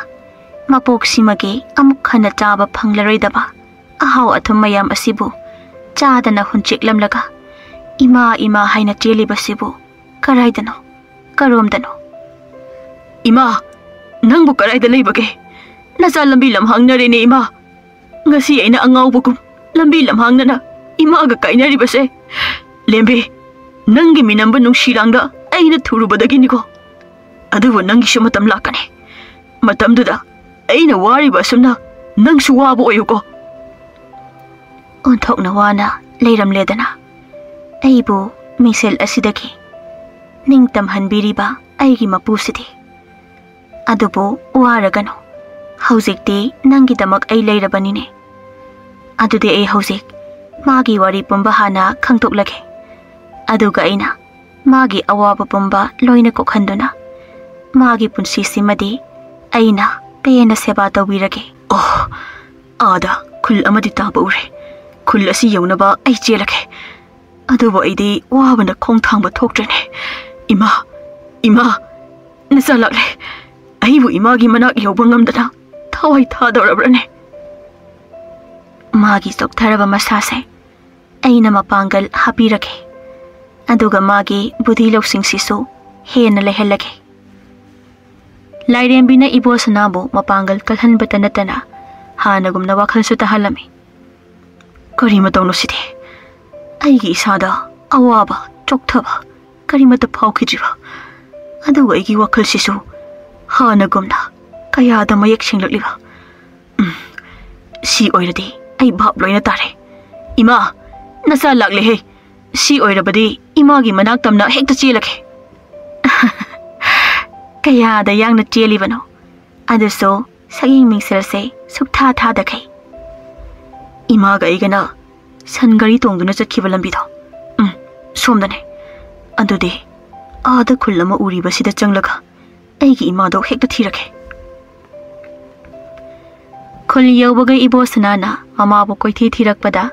Speaker 1: mapok simagi amuk khana chaba phanglaroidaba ahaw athum mayam asibu chadana hunchiklamlaga ima haina chelibasibu karaidano karomdano. Ima nangbu karaida leibage nacha lambi lamhangnarene ima. Ngasi aina angawbugum lambi lamhangnana imaga kainaribase. Lembi nangi minamba nungshirangda aina thurubadaginiko. Adubu nangi shumatam lakane. Matamduda aina wariba sumna ꯅꯪꯁꯨ ꯋꯥꯕ ꯑꯣꯏꯌꯨꯀꯣ ꯑꯣꯟꯊꯣꯛꯅ ꯋꯥꯅ ꯂꯩꯔꯝꯂꯦꯗꯅ ꯑꯩꯕꯨ ꯃꯤꯡꯁꯦꯜ ꯑꯁꯤꯗꯒꯤ ꯅꯤꯡꯇꯝꯍꯟꯕꯤꯔꯤꯕ ꯑꯩꯒꯤ ꯃꯄꯨꯁꯤꯗꯤ ꯑꯗꯨꯕꯨ ꯋꯥꯔꯒꯅꯨ ꯍꯧꯖꯤꯛꯇꯤ ꯅꯪꯒꯤꯗꯃꯛ ꯑꯩ ꯂꯩꯔꯕꯅꯤꯅꯦ ꯑꯗꯨꯗꯤ ꯑꯩ ꯍꯧꯖꯤꯛ ꯃꯥꯒꯤ ꯋꯥꯔꯤ ꯄꯨꯝꯕ ꯍꯥꯟꯅ ꯈꯪꯗꯣꯛꯂꯒꯦ ꯑꯗꯨꯒ ꯑꯩꯅ ꯃꯥꯒꯤ ꯑꯋꯥꯕ ꯄꯨꯝꯕ ꯂꯣꯏꯅ ꯀꯣꯛꯍꯟꯗꯨꯅ ꯃꯥꯒꯤ ꯄꯨꯟꯁꯤꯁꯤꯃꯗꯤ ꯑꯩꯅ ꯄꯦꯟꯅ ꯁꯦꯕꯥ ꯇꯧꯕꯤꯔꯒꯦ ꯑꯣ ꯑꯥꯗ ꯈꯨꯜ ꯑꯃꯗꯤ ꯇꯥꯕ ꯎꯔꯦ ꯈꯨꯜ ꯑꯁꯤ ꯌꯧꯅꯕ ꯑꯩ ꯆꯦꯜꯂꯒꯦ ꯑꯗꯨꯕꯨ ꯑꯩꯗꯤ ꯋꯥꯕꯅ ꯈꯣꯡ ꯊꯥꯡꯕ ꯊꯣꯛꯇ꯭ꯔꯦꯅꯦ ꯏꯃꯥ ꯅꯆꯥ ꯂꯥꯛꯂꯦ ꯑꯩꯕꯨ ꯏꯃꯥꯒꯤ ꯃꯅꯥꯛ ꯌꯧꯕ ꯉꯝꯗꯅ ꯊꯋꯥꯏ ꯊꯥꯗꯧꯔꯕ꯭ꯔꯅꯦ ꯃꯥꯒꯤ ꯆꯣꯛꯊꯔꯕ ꯃꯁꯥꯁꯦ ꯑꯩꯅ ꯃꯄꯥꯡꯒꯜ ꯍꯥꯞꯄꯤꯔꯒꯦ ꯑꯗꯨꯒ ꯃꯥꯒꯤ ꯕꯨꯙꯤ ꯂꯧꯁꯤꯡꯁꯤꯁꯨ ꯍꯦꯟꯅ ꯂꯩꯍꯜꯂꯒꯦ ꯂꯥꯏꯔꯦꯝꯕꯤꯅ ꯏꯕꯣꯁꯅꯥꯕꯨ ꯃꯄꯥꯡꯒꯜ ꯀꯜꯍꯟꯕꯇ ꯅꯠꯇꯅ ꯍꯥꯟꯅꯒꯨꯝꯅ ꯋꯥꯈꯜꯁꯨ ꯇꯥꯍꯜꯂꯝꯃꯤ ꯀꯔꯤ ꯃꯇꯧꯅꯣ ꯁꯤꯗꯤ ꯑꯩꯒꯤ ꯏꯁꯥꯗ ꯑꯋꯥꯕ ꯆꯣꯛꯊꯕ ꯀꯔꯤꯃꯠꯇ ꯐꯥꯎꯈꯤꯗ꯭ꯔꯤꯕ ꯑꯗꯨꯒ ꯑꯩꯒꯤ ꯋꯥꯈꯜꯁꯤꯁꯨ ꯍꯥꯟꯅꯒꯨꯝꯅ ꯀꯌꯥꯗ ꯃꯌꯦꯛ ꯁꯦꯡꯂꯛꯂꯤꯕ ꯁꯤ ꯑꯣꯏꯔꯗꯤ ꯑꯩ ꯚꯥꯞ ꯂꯣꯏꯅ ꯇꯥꯔꯦ ꯏꯃꯥ ꯅꯆꯥ ꯂꯥꯛꯂꯦꯍꯦ ꯁꯤ ꯑꯣꯏꯔꯕꯗꯤ ꯏꯃꯥꯒꯤ ꯃꯅꯥꯛ ꯇꯝꯅ ꯍꯦꯛꯇ ꯆꯦꯜꯂꯒꯦ ꯀꯌꯥꯗ ꯌꯥꯡꯅ ꯆꯦꯜꯂꯤꯕꯅꯣ ꯑꯗꯨꯁꯨ ꯁꯛꯌꯦꯡ ꯃꯤꯡꯁꯦꯜꯁꯦ ꯁꯨꯛꯊꯥ ꯊꯥꯗꯈꯩ 이마가 이게나 산가리 동두나 ꯆꯠꯈꯤꯕ ꯂꯝꯕꯤꯗꯣ ꯁꯣꯝꯗꯅꯦ ꯑꯗꯨꯗꯤ 아다 굴러마 우리버시다 ꯆꯪꯂꯒ ꯑꯩꯒꯤ 이마도 ꯍꯦꯛꯇ ꯊꯤꯔꯒꯦ ꯈꯨꯜ ꯌꯧꯕꯒ 이보스나나 ꯃꯃꯥꯕꯨ ꯀꯣꯏꯊꯤ ꯊꯤꯔꯛꯄꯗ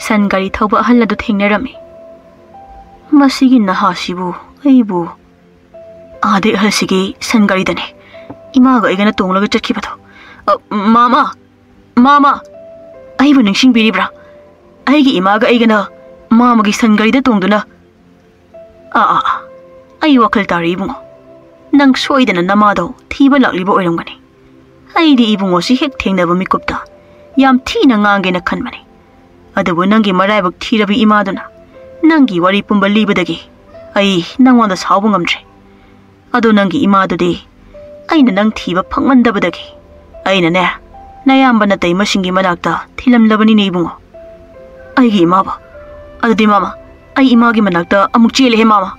Speaker 1: ꯁꯟꯒꯥꯔꯤ ꯊꯧꯕ ꯑꯍꯜ ꯑꯗꯨ ꯊꯦꯡꯅꯔꯝꯃꯤ ꯃꯁꯤꯒꯤ ꯅꯍꯥꯁꯤꯕꯨ ꯑꯩꯕꯨ 아대 ꯑꯍꯜꯁꯤꯒꯤ ꯁꯟꯒꯥꯔꯤꯗꯅꯦ 이마가 이게나 ꯇꯣꯡꯂꯒ ꯆꯠꯈꯤꯕꯗꯣ 마마 ꯑꯩꯕꯨ ꯅꯤꯡꯁꯤꯡꯕꯤꯔꯤꯕ꯭ꯔꯥ ꯑꯩꯒꯤ 이마가 ꯑꯩꯒꯅ 마마ꯒꯤ ꯁꯟꯒꯥꯔꯤꯗ ꯇꯣꯡꯗꯨꯅ ꯑꯩ ꯋꯥꯈꯜ ꯇꯥꯔꯤ 이ꯕꯨꯡꯉꯣ ꯅꯪ ꯁꯣꯏꯗꯅ ꯅꯃꯥꯗꯣ ꯊꯤꯕ ꯂꯥꯛꯂꯤꯕ ꯑꯣꯏꯔꯝꯒꯅꯤ ꯑꯩꯗꯤ 이ꯕꯨꯡꯉꯣꯁꯤ ꯍꯦꯛ ꯊꯦꯡꯅꯕ ꯃꯤꯀꯨꯞꯇ ꯌꯥꯝ ꯊꯤꯅ ꯉꯥꯡꯒꯦꯅ ꯈꯟꯕꯅꯤ ꯑꯗꯨꯕꯨ ꯅꯪꯒꯤ ꯃꯔꯥꯏꯕꯛ ꯊꯤꯔꯕꯤ 이마ꯗꯨꯅ ꯅꯪꯒꯤ ꯋꯥꯔꯤ ꯄꯨꯝꯕ ꯂꯤꯕꯗꯒꯤ ꯑꯩ ꯅꯪꯉꯣꯟꯗ ꯁꯥꯎꯕ ꯉꯝꯗ꯭ꯔꯦ ꯑꯗꯣ ꯅꯪꯒꯤ 이마ꯗꯨꯗꯤ ꯑꯩꯅ ꯅꯪ ꯊꯤꯕ ꯐꯪꯃꯟꯗꯕꯗꯒꯤ ꯑꯩꯅꯅꯦ ꯅꯌꯥꯝꯕ ꯅꯇꯩꯃꯁꯤꯡꯒꯤ ꯃꯅꯥꯛꯇ ꯊꯤꯂꯝꯂꯕꯅꯤꯅꯦ 이ꯕꯨꯡꯉꯣ ꯑꯩꯒꯤ 이마ꯕ ꯑꯗꯨꯗꯤ 마마 ꯑꯩ 이마ꯒꯤ ꯃꯅꯥꯛꯇ ꯑꯃꯨꯛ ꯆꯦꯜꯂꯦꯍꯦ 마마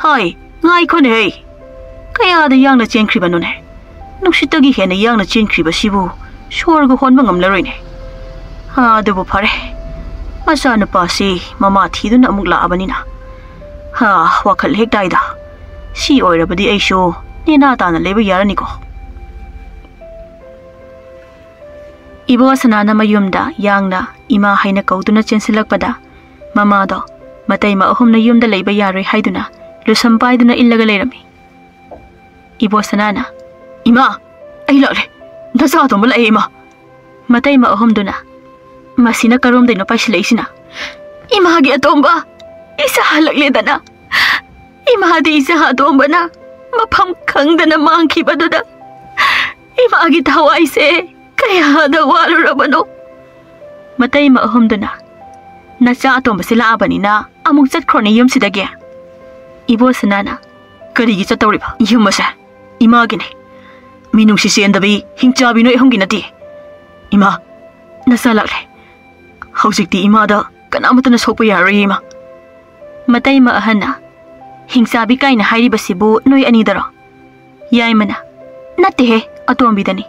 Speaker 1: ꯍꯥꯏ ꯉꯥꯏꯈꯣꯅꯦ ꯍꯦ ꯀꯌꯥꯗ ꯌꯥꯡꯅ ꯆꯦꯟꯈ꯭ꯔꯤꯕꯅꯣꯅꯦ ꯅꯨꯡꯁꯤꯠꯇꯒꯤ ꯍꯦꯟꯅ ꯌꯥꯡꯅ ꯆꯦꯟꯈ꯭ꯔꯤꯕꯁꯤꯕꯨ ꯁꯣꯔꯒ ꯍꯣꯟꯕ ꯉꯝꯂꯔꯣꯏꯅꯦ ꯑꯗꯨꯕꯨ ꯐꯔꯦ ꯃꯆꯥꯅꯨꯄꯥꯁꯤ ꯃꯃꯥ ꯊꯤꯗꯨꯅ ꯑꯃꯨꯛ ꯂꯥꯛꯑꯕꯅꯤꯅ ꯋꯥꯈꯜ ꯍꯦꯛ ꯇꯥꯏꯗ ꯁꯤ ꯑꯣꯏꯔꯕꯗꯤ ꯑꯩꯁꯨ ꯅꯦꯅꯥ ꯇꯥꯅ ꯂꯩꯕ ꯌꯥꯔꯅꯤꯀꯣ 이보스나나 ꯃꯌꯨꯝꯗ ꯌꯥꯡꯅ 이마 하이나 ꯀꯧꯗꯨꯅ ꯆꯦꯟꯁꯤꯜꯂꯛꯄꯗ ꯃꯃꯥꯗꯣ ꯃꯇꯩꯃ ꯑꯍꯨꯝꯅ ꯌꯨꯝꯗ ꯂꯩꯕ ꯌꯥꯔꯣꯏ ꯍꯥꯏꯗꯨꯅ ꯂꯨꯁꯝ ꯄꯥꯏꯗꯨꯅ ꯏꯜꯂꯒ ꯂꯩꯔꯝꯃꯤ 이보스나나 이마 ꯑꯩ ꯂꯥꯛꯂꯦ ꯅꯆꯥ ꯑꯇꯣꯝꯕ ꯂꯥꯛꯑꯦ 이마 ꯃꯇꯩꯃ ꯑꯍꯨꯝꯗꯨꯅ ꯃꯁꯤꯅ ꯀꯔꯣꯝꯗꯩꯅꯣ ꯄꯥꯏꯁꯤꯜꯂꯛꯏꯁꯤꯅ 이마ꯒꯤ ꯑꯇꯣꯝꯕ ꯏꯆꯥ ꯍꯜꯂꯛꯂꯦꯗꯅ 이마ꯗꯤ ꯏꯆꯥ ꯑꯇꯣꯝꯕꯅ ꯃꯐꯝ ꯈꯪꯗꯅ ꯃꯥꯡꯈꯤꯕꯗꯨꯗ 이마ꯒꯤ ꯊꯋꯥꯏꯁꯦ ꯀꯌꯥꯗ ꯋꯥꯂꯨꯔꯕꯅꯣ ꯃꯇꯩꯃ ꯑꯍꯨꯝꯗꯨꯅ ꯅꯆꯥ ꯑꯇꯣꯝꯕꯁꯤ ꯂꯥꯛꯑꯕꯅꯤꯅ ꯑꯃꯨꯛ ꯆꯠꯈ꯭ꯔꯣꯅꯦ ꯌꯨꯝꯁꯤꯗꯒꯤ 이보스나나 ꯀꯔꯤꯒꯤ ꯆꯠꯇꯧꯔꯤꯕ ꯌꯨꯝ ꯑꯁꯦ 이마ꯒꯤꯅꯦ ꯃꯤꯅꯨꯡꯁꯤ ꯆꯦꯟꯗꯕꯤ ꯍꯤꯡꯆꯥꯕꯤ ꯅꯣꯏ ꯑꯍꯨꯝꯒꯤ ꯅꯠꯇꯦ 이마 ꯅꯆꯥ ꯂꯥꯛꯂꯦ ꯍꯧꯖꯤꯛꯇꯤ 이마ꯗ ꯀꯅꯥꯃꯠꯇꯅ ꯁꯣꯛꯄ ꯌꯥꯔꯣꯏ 이마 ꯃꯇꯩꯃ ꯑꯍꯟꯅ ꯍꯤꯡꯆꯥꯕꯤ ꯀꯥꯏꯅ ꯍꯥꯏꯔꯤꯕꯁꯤꯕꯨ ꯅꯣꯏ ꯑꯅꯤꯗꯔꯣ ꯌꯥꯏꯃꯅ ꯅꯠꯇꯦꯍꯦ ꯑꯇꯣꯝꯕꯤꯗꯅꯤ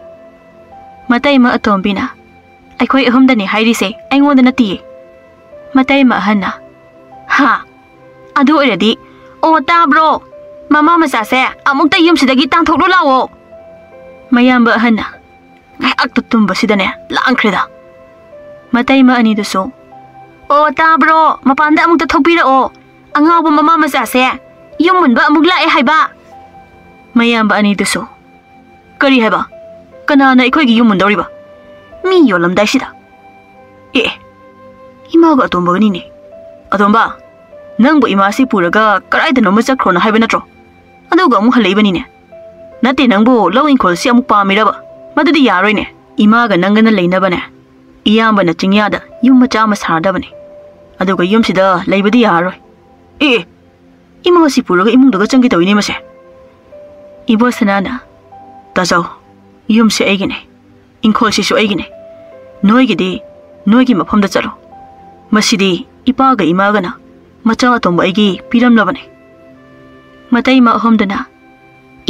Speaker 1: ꯃꯇꯩꯃ ꯑꯇꯣꯝꯕꯤꯅ ꯑꯩꯈꯣꯏ ꯑꯍꯨꯝꯗꯅꯤ ꯍꯥꯏꯔꯤꯁꯦ ꯑꯩꯉꯣꯟꯗ ꯅꯠꯇꯤꯌꯦ ꯃꯇꯩꯃ ꯑꯍꯟꯅ ꯑꯗꯨ ꯑꯣꯏꯔꯗꯤ ꯑꯣ ꯇꯥꯕ꯭ꯔꯣ ꯃꯃꯥ ꯃꯆꯥꯁꯦ ꯑꯃꯨꯛꯇ ꯌꯨꯝꯁꯤꯗꯒꯤ ꯇꯥꯟꯊꯣꯛꯂꯣ ꯂꯥꯛꯑꯣ ꯃꯌꯥꯝꯕ ꯑꯍꯟꯅ ꯉꯥꯏꯍꯥꯛꯇ ꯇꯨꯝꯕꯁꯤꯗꯅꯦ ꯂꯥꯡꯈ꯭ꯔꯦꯗ ꯃꯇꯩꯃ ꯑꯅꯤꯗꯨꯁꯨ ꯑꯣ ꯇꯥꯕ꯭ꯔꯣ ꯃꯄꯥꯟꯗ ꯑꯃꯨꯛꯇ ꯊꯣꯛꯄꯤꯔꯛꯑꯣ ꯑꯉꯥꯎꯕ ꯃꯃꯥ ꯃꯆꯥꯁꯦ ꯌꯨꯝ ꯃꯨꯟꯕ ꯑꯃꯨꯛ ꯂꯥꯛꯑꯦ ꯍꯥꯏꯕ ꯃꯌꯥꯝꯕ ꯑꯅꯤꯗꯨꯁꯨ ꯀꯔꯤ ꯍꯥꯏꯕ ꯀꯅꯥꯅ ꯑꯩꯈꯣꯏꯒꯤ ꯌꯨꯝ ꯃꯨꯟꯗꯧꯔꯤꯕ ꯃꯤ ꯌꯣꯜꯂꯝꯗꯥꯏꯁꯤꯗ 이마가 ꯑꯇꯣꯝꯕꯒꯅꯤꯅꯦ ꯑꯇꯣꯝꯕ ꯅꯪꯕꯨ 이마ꯁꯤ ꯄꯨꯔꯒ ꯀꯔꯥꯏꯗꯅꯣꯃ ꯆꯠꯈ꯭ꯔꯣꯅ ꯍꯥꯏꯕ ꯅꯠꯇ꯭ꯔꯣ ꯑꯗꯨꯒ ꯑꯃꯨꯛ ꯍꯜꯂꯛꯏꯕꯅꯤꯅꯦ ꯅꯠꯇꯦ ꯅꯪꯕꯨ ꯂꯧ ꯏꯪꯈꯣꯜꯁꯤ ꯑꯃꯨꯛ ꯄꯥꯝꯃꯤꯔꯕ ꯃꯗꯨꯗꯤ ꯌꯥꯔꯣꯏꯅꯦ 이마가 ꯅꯪꯒꯅ ꯂꯩꯅꯕꯅꯦ 이ꯌꯥꯝꯕꯅ ꯆꯤꯡꯌꯥꯗ ꯌꯨꯝ ꯃꯆꯥ ꯑꯃ ꯁꯥꯔꯗꯕꯅꯦ ꯑꯗꯨꯒ ꯌꯨꯝꯁꯤꯗ ꯂꯩꯕꯗꯤ ꯌꯥꯔꯣꯏ 이마ꯁꯤ ꯄꯨꯔꯒ 이munꯗꯒ ꯆꯪꯒꯦ ꯇꯧꯏꯅꯦ ꯃꯁꯦ 이보스나나 ꯇꯥꯖꯧ ꯌꯨꯝꯁꯦ ꯑꯩꯒꯤꯅꯦ इंखोलसिसु अइगिने नोइगिदि नोइगी मफमदा चलो मसिदि इपागा इमागना मचा अतोंबा अइगी पिरमलबने मतैमा अहोमदुना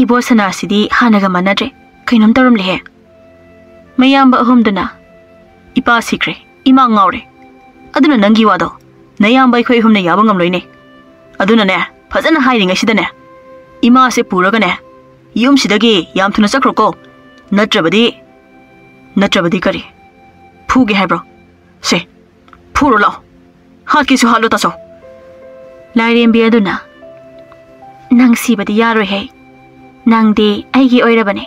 Speaker 1: इबोसनासिदि हानागा मानद्रे कैनोम तौरमलेहे मयाम्बा अहोमदुना इपा सिक्रे इमा ngawre aduna nangi wado nayamba ikhoi humna yaba ngamloine aduna ne fajana hairinga sidane ima se puraga ne yum sidagi yam thuna chakro ko natrabadi kari phuge haibro se phuro lao haki su halo taso lairem bi aduna nang sibadi yaro he nang de aigi oirabane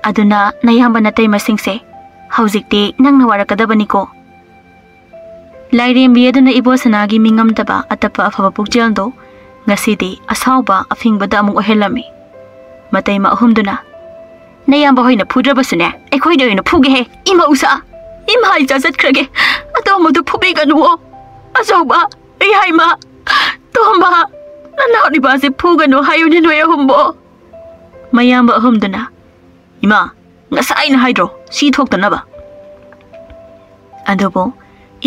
Speaker 1: aduna nayamba natai masingse haujikte nang na warakadabani ko lairem bi aduna ibosanagi mingam taba atapa afaba pukjaldo ngasidi asauba afingba amuk ohelami matai ma ahumduna nayamba hoina phudrabasune ekhoi de hoina phuge he ima usa ima ijazat krage ato modu phubi ganuo asauba ei haima tomba nanauni base phuganu hayuni noy ahumbo mayamba ahumduna ima ngasai na haidro si thoktanaba adobo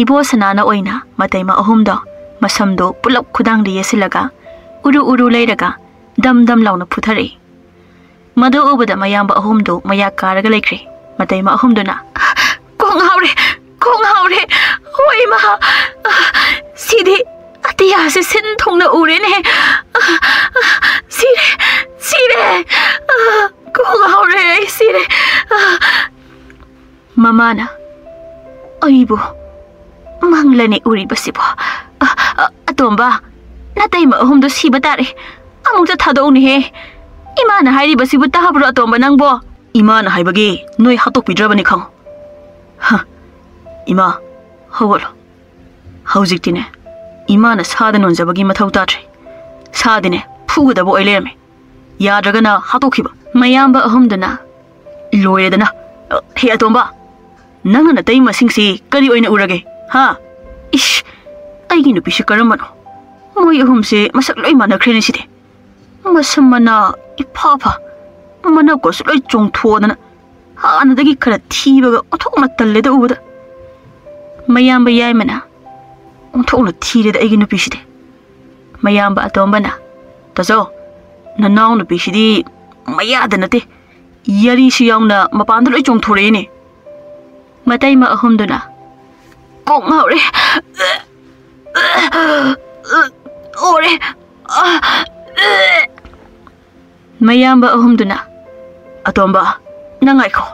Speaker 1: ibo sanana oina mataima ahumda masamdo pulap khudang de yesilaga uru leiraga dam launa phuthari madu ubada mayamba ahumdo maya karaga lekre mataima ahumduna kong haure oima sidi atiya se sin thongna urene sire kong haure sire mamana aibu manglane uri basibo atomba natai ma humdo siba tare amuk ta thadoni he imana hairi basibu tahabro atomba nangbo imana haibagi noi hatok pidrabani khang ha ima hawalo haujiktine imana sada nonjabagi mathau tatre sadine phugudabo oileme yadragana hatokhiba mayamba ahumduna loiredana he atomba nang na tai masingsi kari oina urage ha ish aigi nupi si karamano moi ahumse masak loi manakrene side masamana ipapa mana ko loi chongthodana hanadagi khara thibaga othok matalleda ubada mayamba yaimana onthokna thireda aigi nupi side mayamba atombana tazo nanaw nupi sidi mayada nate yari si yauna mapanda loi chongthorene matai ma ahumduna kong haure ore mayamba ahumduna atomba nangai kho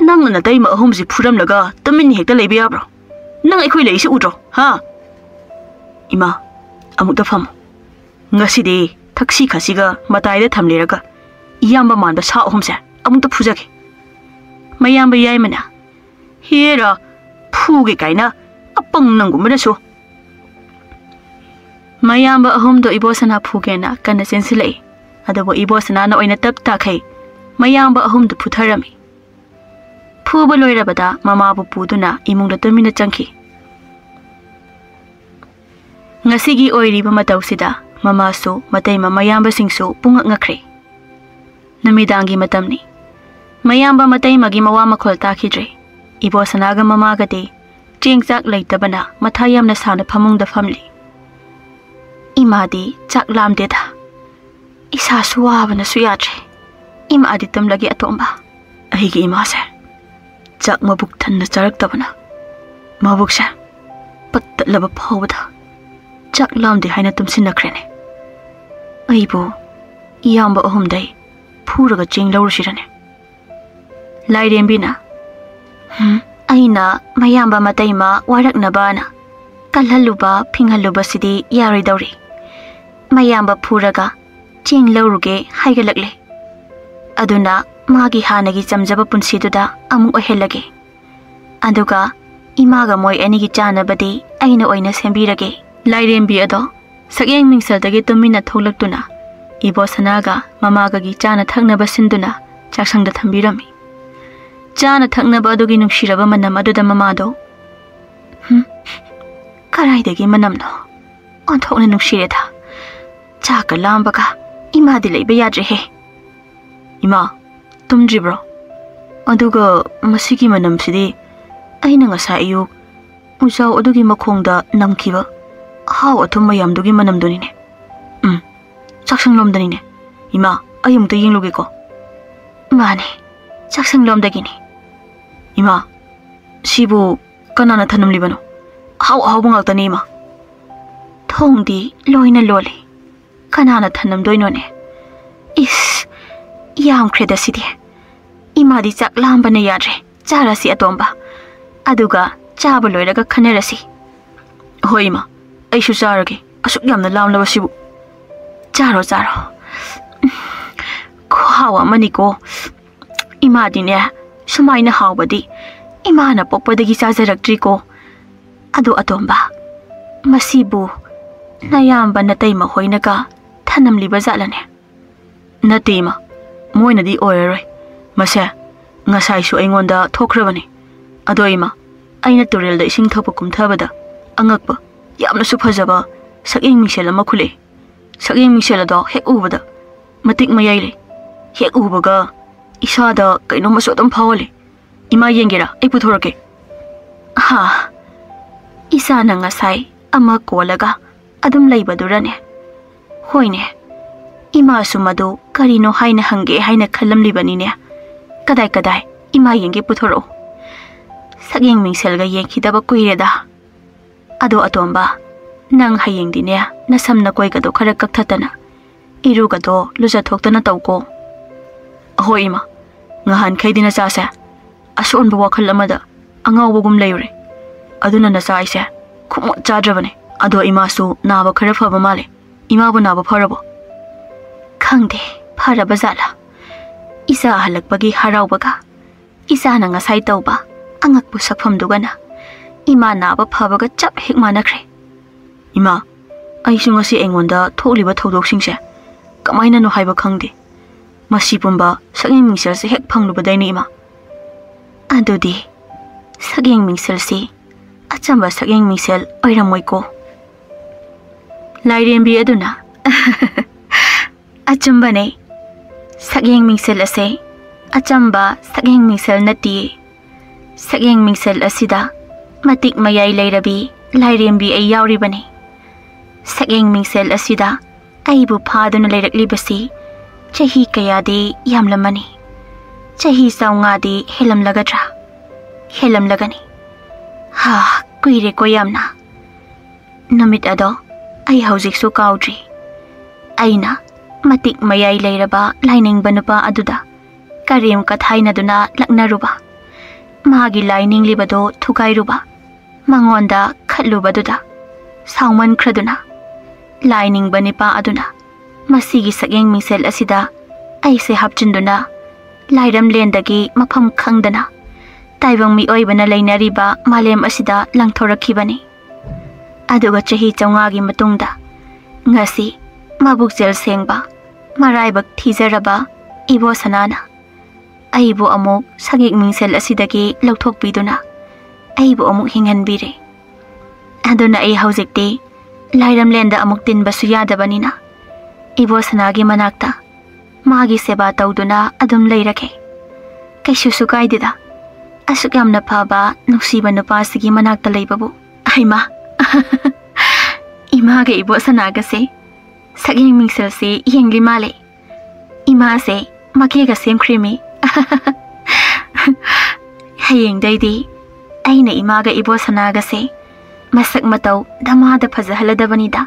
Speaker 1: nang na dai ma ahumsi phuram laga tamin hekta leibe yabro nang ai khoi leisi udro ha ima amukta fam ngasi de thaksi khasiga matai de thamleraga iyamba manba sa ahumse amukta phujage mayamba yaimana hera phuge kaina apang nangumana so mayamba ahumdo ibosana phugena kana sensilei adabo ibosana na oina tap takhai mayamba ahumdo phutharami phuba loirabada mama bu puduna imungda tamina changki ngasigi oiriba matausida mama so matai mayamba singso pungak ngakre namidangi matamni mayamba matai magi mawa makhol takhidre ibosanaga mama gade chingchak leitabana mathayamna sana phamungda famli imadi chak lamde da isa suwabana suyatre imadi tamlagi atomba aigi imase chak mabuk thanna charak tabana mabuk sa patlaba phawda chak lamde haina tumsinakrene aibo iyamba ahumdai phuraga ching lawrusirane lairembina aina mayamba mataima waraknabana kalhaluba phinghaluba sidi yaroi dauri mayamba phuraga ching lawruge haigalakle aduna magi hanagi chamjaba punsiduda amuk ohelage aduga imaga moi anigi chanabadi aina oina sembirage lairembi ado sakyeng mingsadagi tumina tholaktuna ibosanaga mamaga gi chana thaknaba sinduna chaksangda thambirami chana thaknaba adugi nungshiraba manam aduda mamado karaidagi manamno onthokna nungshireda chaka lambaga imadi leiba yadre he ima tumdribro Aduga masigi manamsidi aina ngasa ayuk ujaw adugi makhongda namkiba haw athum mayamdugi manamdunine. Chaksanglomdanine. Ima, ayumta yinglugi ko. Mane, chaksanglomdagini. Ima, sibu kanana thanamlibano. Haw ngakta ni ima. Thongdi loina loli. Kanana thanamdoinone. Is, yamkreda sidi. Ima di chak lambana yadre. Charasi atomba. Aduga chaba loiraga khanarasi. Hoi ima, aishu charage. Asuk yamna lamlaba sibu. Charo. Hawa maniko. Ima dine sumaina hawbadi. Ima na pokpadagi chajarakdri ko. Adu atomba. Masibu nayamba natay mahoynaga thanamliba jalane. Natima, moina di oiroi. Mase, ngasay su aingonda thokrabani. Ado ima, aina turelda ising thopa kumthabada. Angakpa, yamna su phajaba sakeng misel ama khule. Sakeng misel ado hek ubada. Matik mayayle. Hek ubaga isada kaino maso dam phawale. Ima yengera ai puthorake. Ha. Isa na ngasay ama kolaga adum laibadurane. Hoine. Ima sumado karino haina hange haina khalamlibanine. Kadai ima yenge puthoro. Sageng mingselga yengkhidaba kuireda. Ado atomba nang hayengdine nasamna koigado khara kakthatana. Irugado luja thoktana tawko. Hoi ima, ngahan khaidina chase. Ason bawa khalamada angawbugum layure. Aduna na chaise khumot chadrabane. Ado ima su naba khara phaba male. Ima bu naba pharabo. Khangde pharaba jala. Isa halakpagi haraubaga. Isa na ngasai tawba angakpu sakphamdugana. Ima naba phabaga chap hek manakre. Ima, aisu ngasi engonda tholiba thodoksinse kamaina no haiba khangde. Masi pumba sageng mingsel se hek phanglubadaini ima. Adudi sageng mingsel se achamba sageng mingsel oiramoiko. Lairembi aduna achamba ne. Sageng mingsel ase achamba sageng mingsel nati. Sageng mingsel asida matik mayai lairabi lairembi ay yauribani. Sageng mingsel asida aibu phaduna lairaklibasi chahi kayadi yamlamani. Chahi saungadi helamlagadra. Helamlagani. Ha, kuire ko yamna. Namit ado ay haujiksu kaudri. Aina matik mayay layraba laining banupa aduda. Karim kathaina duna laknaruba. Magi laining libado thugairuba. Mangonda khatlubaduda. Saungman khraduna. Laining banipa aduna. Masigi sageng mingsel asida aise hapchinduna. Lairam lendagi mafam khangdana. Taibang mi oibana lainariba malem asida langthorakhibani. Aduga chahi chaungagi matungda. Ngasi mabuk jel sengba. Maraibak thijaraba ibo sanana. Aibu amuk sageng mingsel asidagi lauthokpiduna. Aibu amuk hinghanbire. Aduna ai haujikti lairam lenda amuk tinbasu yadabanina. Ibo sanagi manakta magi seba tawduna adum lairake. Kaisu sukaidida. Asuk yamna phaba nusiba nupasigi manakta laibabu. Aima. Ima ga ibo sanaga se sageng mingsel se yengli male. Ima se makega semkrimi. Hayeng daidi aina ima ga ibo sanaga se masak mataw damada phajahaladabanida.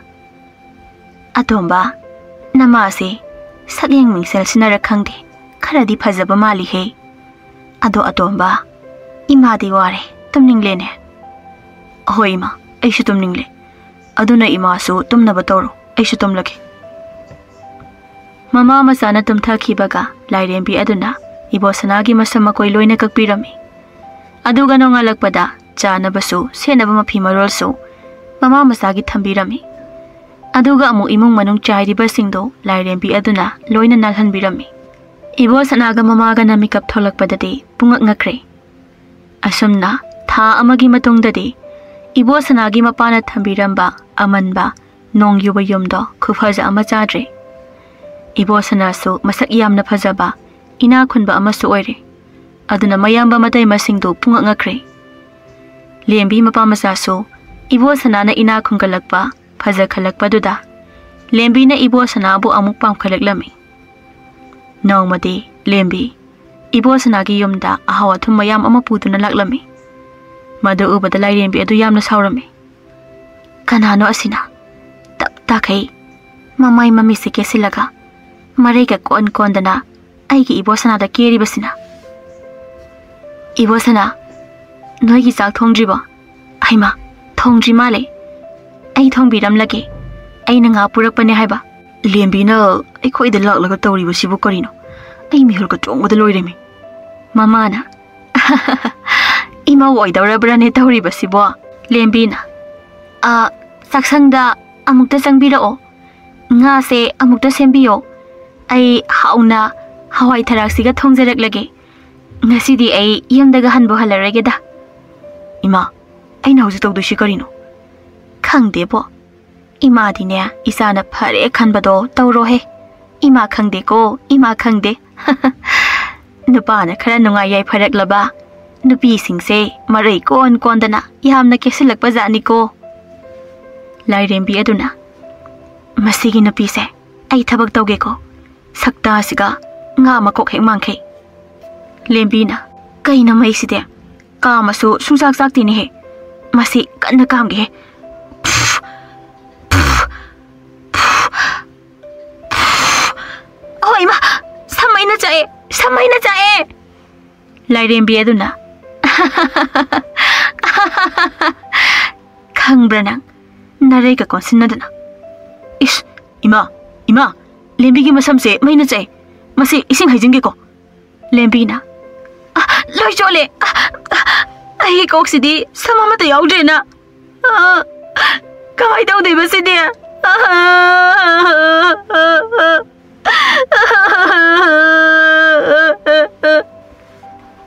Speaker 1: Atomba namase sageng mingsel sinara khangde kharadi phajaba mali he. Ado atomba ima di ware tumninglene. Hoi ima aishu tumningle. Aduna ima su tumnaba tawro aishu tumlake. Mama masana tumthakibaga lairembi aduna ibo sanagi masamakoi loina kakpirami. Aduga no ngalakpada chanabasu senaba mafi marolsu mama masagi thambirami. Aduga amu imung manung chairiba singdo lairembi aduna loina nalhanbirami. Ibo sanaga mamaga na mikap tholakpadadi pungak ngakre. Asumna tha amagi matungdadi ibo sanagi mapana thambiramba amanba nong yuba yumdo khuphaja ama chadre. Ibo sanasu masak yamna phajaba ina khunba amasu oire. aduna mayamba matai masingdu pungak ngakre. Lembi mapa masaso ibo sanana ina khungkalakpa phaja khalakpa duda lembi na ibo sana bu amuk pam khalaklami. Naumadi lembi ibo sana gi yumda ahawa thum mayam ama puduna laklami. Madu ubada lembi adu yamna saurami. Kanano asina tap takai mamai mami se kesilaga marai ka kon kondana aigi ibo sana da keri basina. Ibo sana noi gi sak thongdriba aima thongdri male ai thongbiram lage ai na nga purakpane haiba lembi na ai khoi de laklaga tawri basibu karino ai mihul ka chongda loiremi mama na ima woi dawrabra ne tawri basibo lembi na saksangda amukta changbirao nga se amukta sembiyo ai hauna hawai tharaksiga thongjarak ngasidi ai yamdaga hanbo halarage da ima ai na hojik tawdushi karino khangde bo ima dine isana phare khanbado tawro he ima khangde ko ima khangde nupa na khara nungai yai pharak laba nupi singse marai kon kondana yamna kesilak bajani ko lairembi aduna masigi nupi se ai thabak tawge ko sakta siga nga makok hek mangkhe lembina kaina mai side kamasu sungsak sak tini he masi kanna kamge he oi ma samai na chae lairembi aduna khangbra narai ka konsinadana is ima lembi gi masam se mai na chae masi ising haijinge ko lembina loi chole ai koksidi sama mata yaudre na kamai tau dei basidi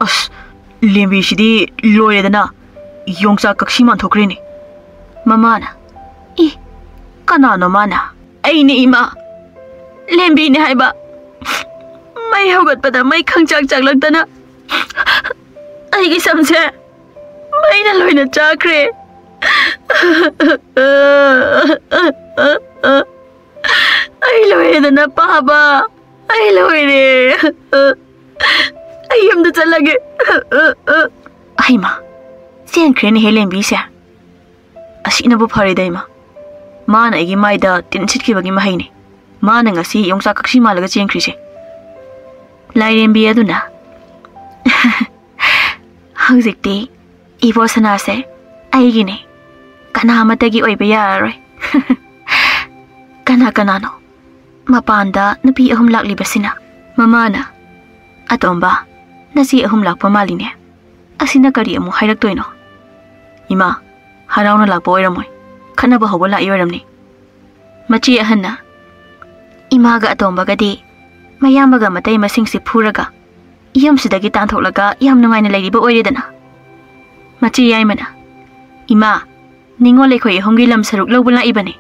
Speaker 1: as lembi sidi loye dana yongsa kakshi man thokre ni mama na I kanano mana ai ni ima lembi ni haiba mai hogat pada mai khangchak chaklak dana ai gi samse mai na loina chakre ai loye dana paba ai loire ai yamda chalage ai ma sen kren helen bi sa asina bu phare dai ma mana igi mai da tin chit ki bagi ma haini mana ngasi yongsa kakshi malaga chengkri se lairembi aduna hangzikti ibo sana se aigine kana matagi oiba yaroi kana no mapanda nupi ahum lakli basina mamana atomba nasi ahum lakpa maline asina kari amu hairak toino ima harauna lakpa oiramoi khana ba hobola yoramni machi ahanna imaga atomba gadi mayambaga matai masingsi phuraga yamsidagi tantholaga yam nungaina leiriba oiredana machi yaimana ima ningol ekhoi hongi lam saruk lobula ibani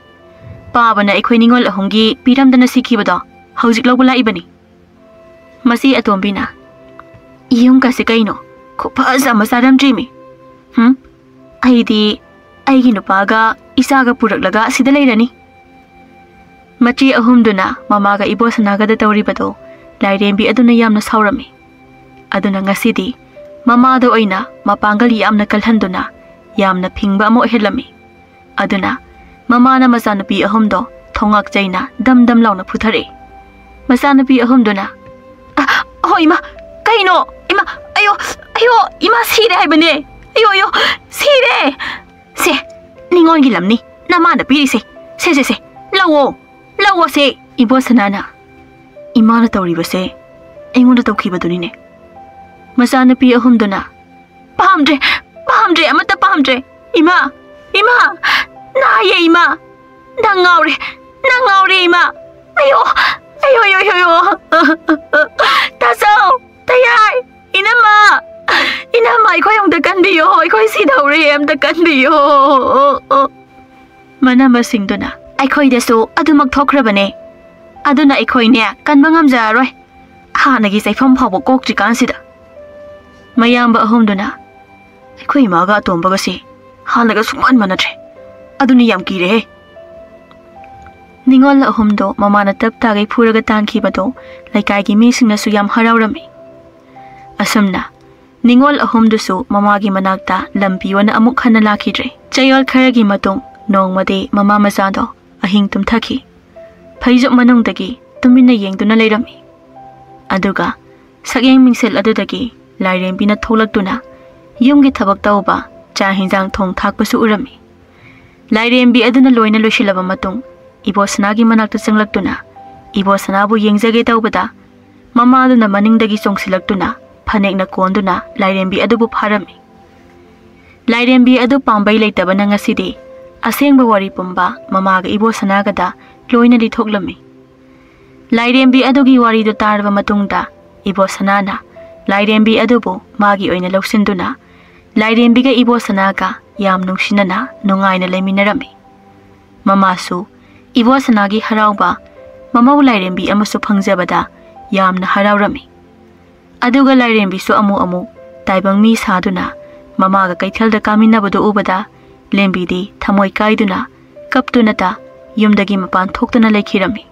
Speaker 1: pabana ekhoi ningol hongi piramdana sikhibada haujik lobula ibani masi atombina iyung ka sikaino khopaza masaram jimi aidi aigi nupaga isaga puraklaga sida leirani machi ahumduna mamaga ibosanaga da tawribado lairembi aduna yamna saurami aduna ngasidi mama do oina mapangali yamna kalhanduna yamna phingba amo helami aduna mama na masanupi ahumdo thongak jaina dam launa phuthare masanupi ahumduna hoima kaino ima ayo ima sire haibane ayo sire se ningon gilamni namana piri se lawo se ibo sanana imana tawriba se aingonda tawkhibaduni ne masanupi ahumduna pahamdre amata pahamdre ima na ye ima nangaure ima ayo tasau tayai inama ikoi amda kanbiyo ikoi sidaure amda kanbiyo manama singduna aikoi desu adumak thokrabane aduna aikoi ne kanba ngamjaroi hanagi saifam phawbo koktrikan sida ꯃꯌꯥꯝꯕ ꯑꯍꯨꯝꯗꯨꯅ ꯑꯩꯈꯣꯏ ꯏꯃꯥꯒ ꯑꯇꯣꯝꯕꯒꯁꯦ ꯍꯥꯟꯅꯒ ꯁꯨꯡꯃꯥꯟ ꯃꯥꯟꯅꯗ꯭ꯔꯦ ꯑꯗꯨꯅ ꯌꯥꯝ ꯀꯤꯔꯦꯍꯦ ꯅꯤꯡꯉꯣꯜ ꯑꯍꯨꯝꯗꯣ ꯃꯃꯥꯅ ꯇꯞ ꯇꯥꯒꯩ ꯐꯨꯔꯒ ꯇꯥꯟꯈꯤꯕꯗꯣ ꯂꯩꯀꯥꯏꯒꯤ ꯃꯤꯁꯤꯡꯅꯁꯨ ꯌꯥꯝ ꯍꯔꯥꯎꯔꯝꯃꯤ ꯑꯁꯨꯝꯅ ꯅꯤꯡꯉꯣꯜ ꯑꯍꯨꯝꯗꯨꯁꯨ ꯃꯃꯥꯒꯤ ꯃꯅꯥꯛꯇ ꯂꯝ ꯄꯤꯌꯣꯅ ꯑꯃꯨꯛ ꯍꯟꯅ ꯂꯥꯛꯈꯤꯗ꯭ꯔꯦ ꯆꯌꯣꯜ ꯈꯔꯒꯤ ꯃꯇꯨꯡ ꯅꯣꯡꯃꯗꯤ ꯃꯃꯥ ꯃꯆꯥꯗꯣ ꯑꯍꯤꯡ ꯇꯨꯝꯊꯈꯤ ꯐꯩꯖꯨꯞ ꯃꯅꯨꯡꯗꯒꯤ ꯇꯨꯃꯤꯟꯅ ꯌꯦꯡꯗꯨꯅ ꯂꯩꯔꯝꯃꯤ ꯑꯗꯨꯒ ꯁꯛꯌꯦꯡ ꯃꯤꯡꯁꯦꯜ ꯑꯗꯨꯗꯒꯤ ꯂꯥꯏꯔꯦꯝꯕꯤꯅ ꯊꯣꯛꯂꯛꯇꯨꯅ ꯌꯨꯝꯒꯤ ꯊꯕꯛ ꯇꯧꯕ ꯆꯥꯛ ꯍꯤꯟꯖꯥꯡ ꯊꯣꯡ ꯊꯥꯛꯄꯁꯨ ꯎꯔꯝꯃꯤ ꯂꯥꯏꯔꯦꯝꯕꯤ ꯑꯗꯨꯅ ꯂꯣꯏꯅ ꯂꯣꯏꯁꯤꯜꯂꯕ ꯃꯇꯨꯡ ꯏꯕꯣꯁꯅꯥꯒꯤ ꯃꯅꯥꯛꯇ ꯆꯪꯂꯛꯇꯨꯅ ꯏꯕꯣꯁꯅꯥꯕꯨ ꯌꯦꯡꯖꯒꯦ ꯇꯧꯕꯗ ꯃꯃꯥꯗꯨꯅ ꯃꯅꯤꯡꯗꯒꯤ ꯆꯣꯡꯁꯤꯜꯂꯛꯇꯨꯅ ꯐꯅꯦꯛꯅ ꯀꯣꯟꯗꯨꯅ ꯂꯥꯏꯔꯦꯝꯕꯤ ꯑꯗꯨꯕꯨ ꯐꯥꯔꯝꯃꯤ ꯂꯥꯏꯔꯦꯝꯕꯤ ꯑꯗꯨ ꯄꯥꯝꯕꯩ ꯂꯩꯇꯕꯅ ꯉꯁꯤꯗꯤ ꯑꯁꯦꯡꯕ ꯋꯥꯔꯤ ꯄꯨꯝꯕ ꯃꯃꯥꯒ ꯏꯕꯣꯁꯅꯥꯒꯗ ꯂꯣꯏꯅ ꯂꯤꯊꯣꯛꯂꯝꯃꯤ ꯂꯥꯏꯔꯦꯝꯕꯤ ꯑꯗꯨꯒꯤ ꯋꯥꯔꯤꯗꯨ ꯇꯥꯔꯕ ꯃꯇꯨꯡꯗ ꯏꯕꯣꯁꯅꯥꯅ ꯂꯥꯏꯔꯦꯝꯕꯤ ꯑꯗꯨꯕꯨ ꯃꯥꯒꯤ ꯑꯣꯏꯅ ꯂꯧꯁꯤꯟꯗꯨꯅ ꯂꯥꯏꯔꯦꯝꯕꯤꯒ ꯏꯕꯣꯁꯅꯥꯒ ꯌꯥꯝ ꯅꯨꯡꯁꯤꯅꯅ ꯅꯨꯡꯉꯥꯏꯅ ꯂꯩꯃꯤꯟꯅꯔꯝꯃꯤ ꯃꯃꯥꯁꯨ ꯏꯕꯣꯁꯅꯥꯒꯤ ꯍꯔꯥꯎꯕ ꯃꯃꯧ ꯂꯥꯏꯔꯦꯝꯕꯤ ꯑꯃꯁꯨ ꯐꯪꯖꯕꯗ ꯌꯥꯝꯅ ꯍꯔꯥꯎꯔꯝꯃꯤ ꯑꯗꯨꯒ ꯂꯥꯏꯔꯦꯝꯕꯤꯁꯨ ꯑꯃꯨꯛ ꯇꯥꯏꯕꯪ ꯃꯤ ꯁꯥꯗꯨꯅ ꯃꯃꯥꯒ ꯀꯩꯊꯦꯜꯗ ꯀꯥꯃꯤꯟꯅꯕꯗꯨ ꯎꯕꯗ ꯂꯦꯝꯕꯤꯗꯤ ꯊꯃꯣꯏ ꯀꯥꯏꯗꯨꯅ ꯀꯞꯇꯨꯅꯇ ꯌꯨꯝꯗꯒꯤ ꯃꯄꯥꯟ ꯊꯣꯛꯇꯨꯅ ꯂꯩꯈꯤꯔꯝꯃꯤ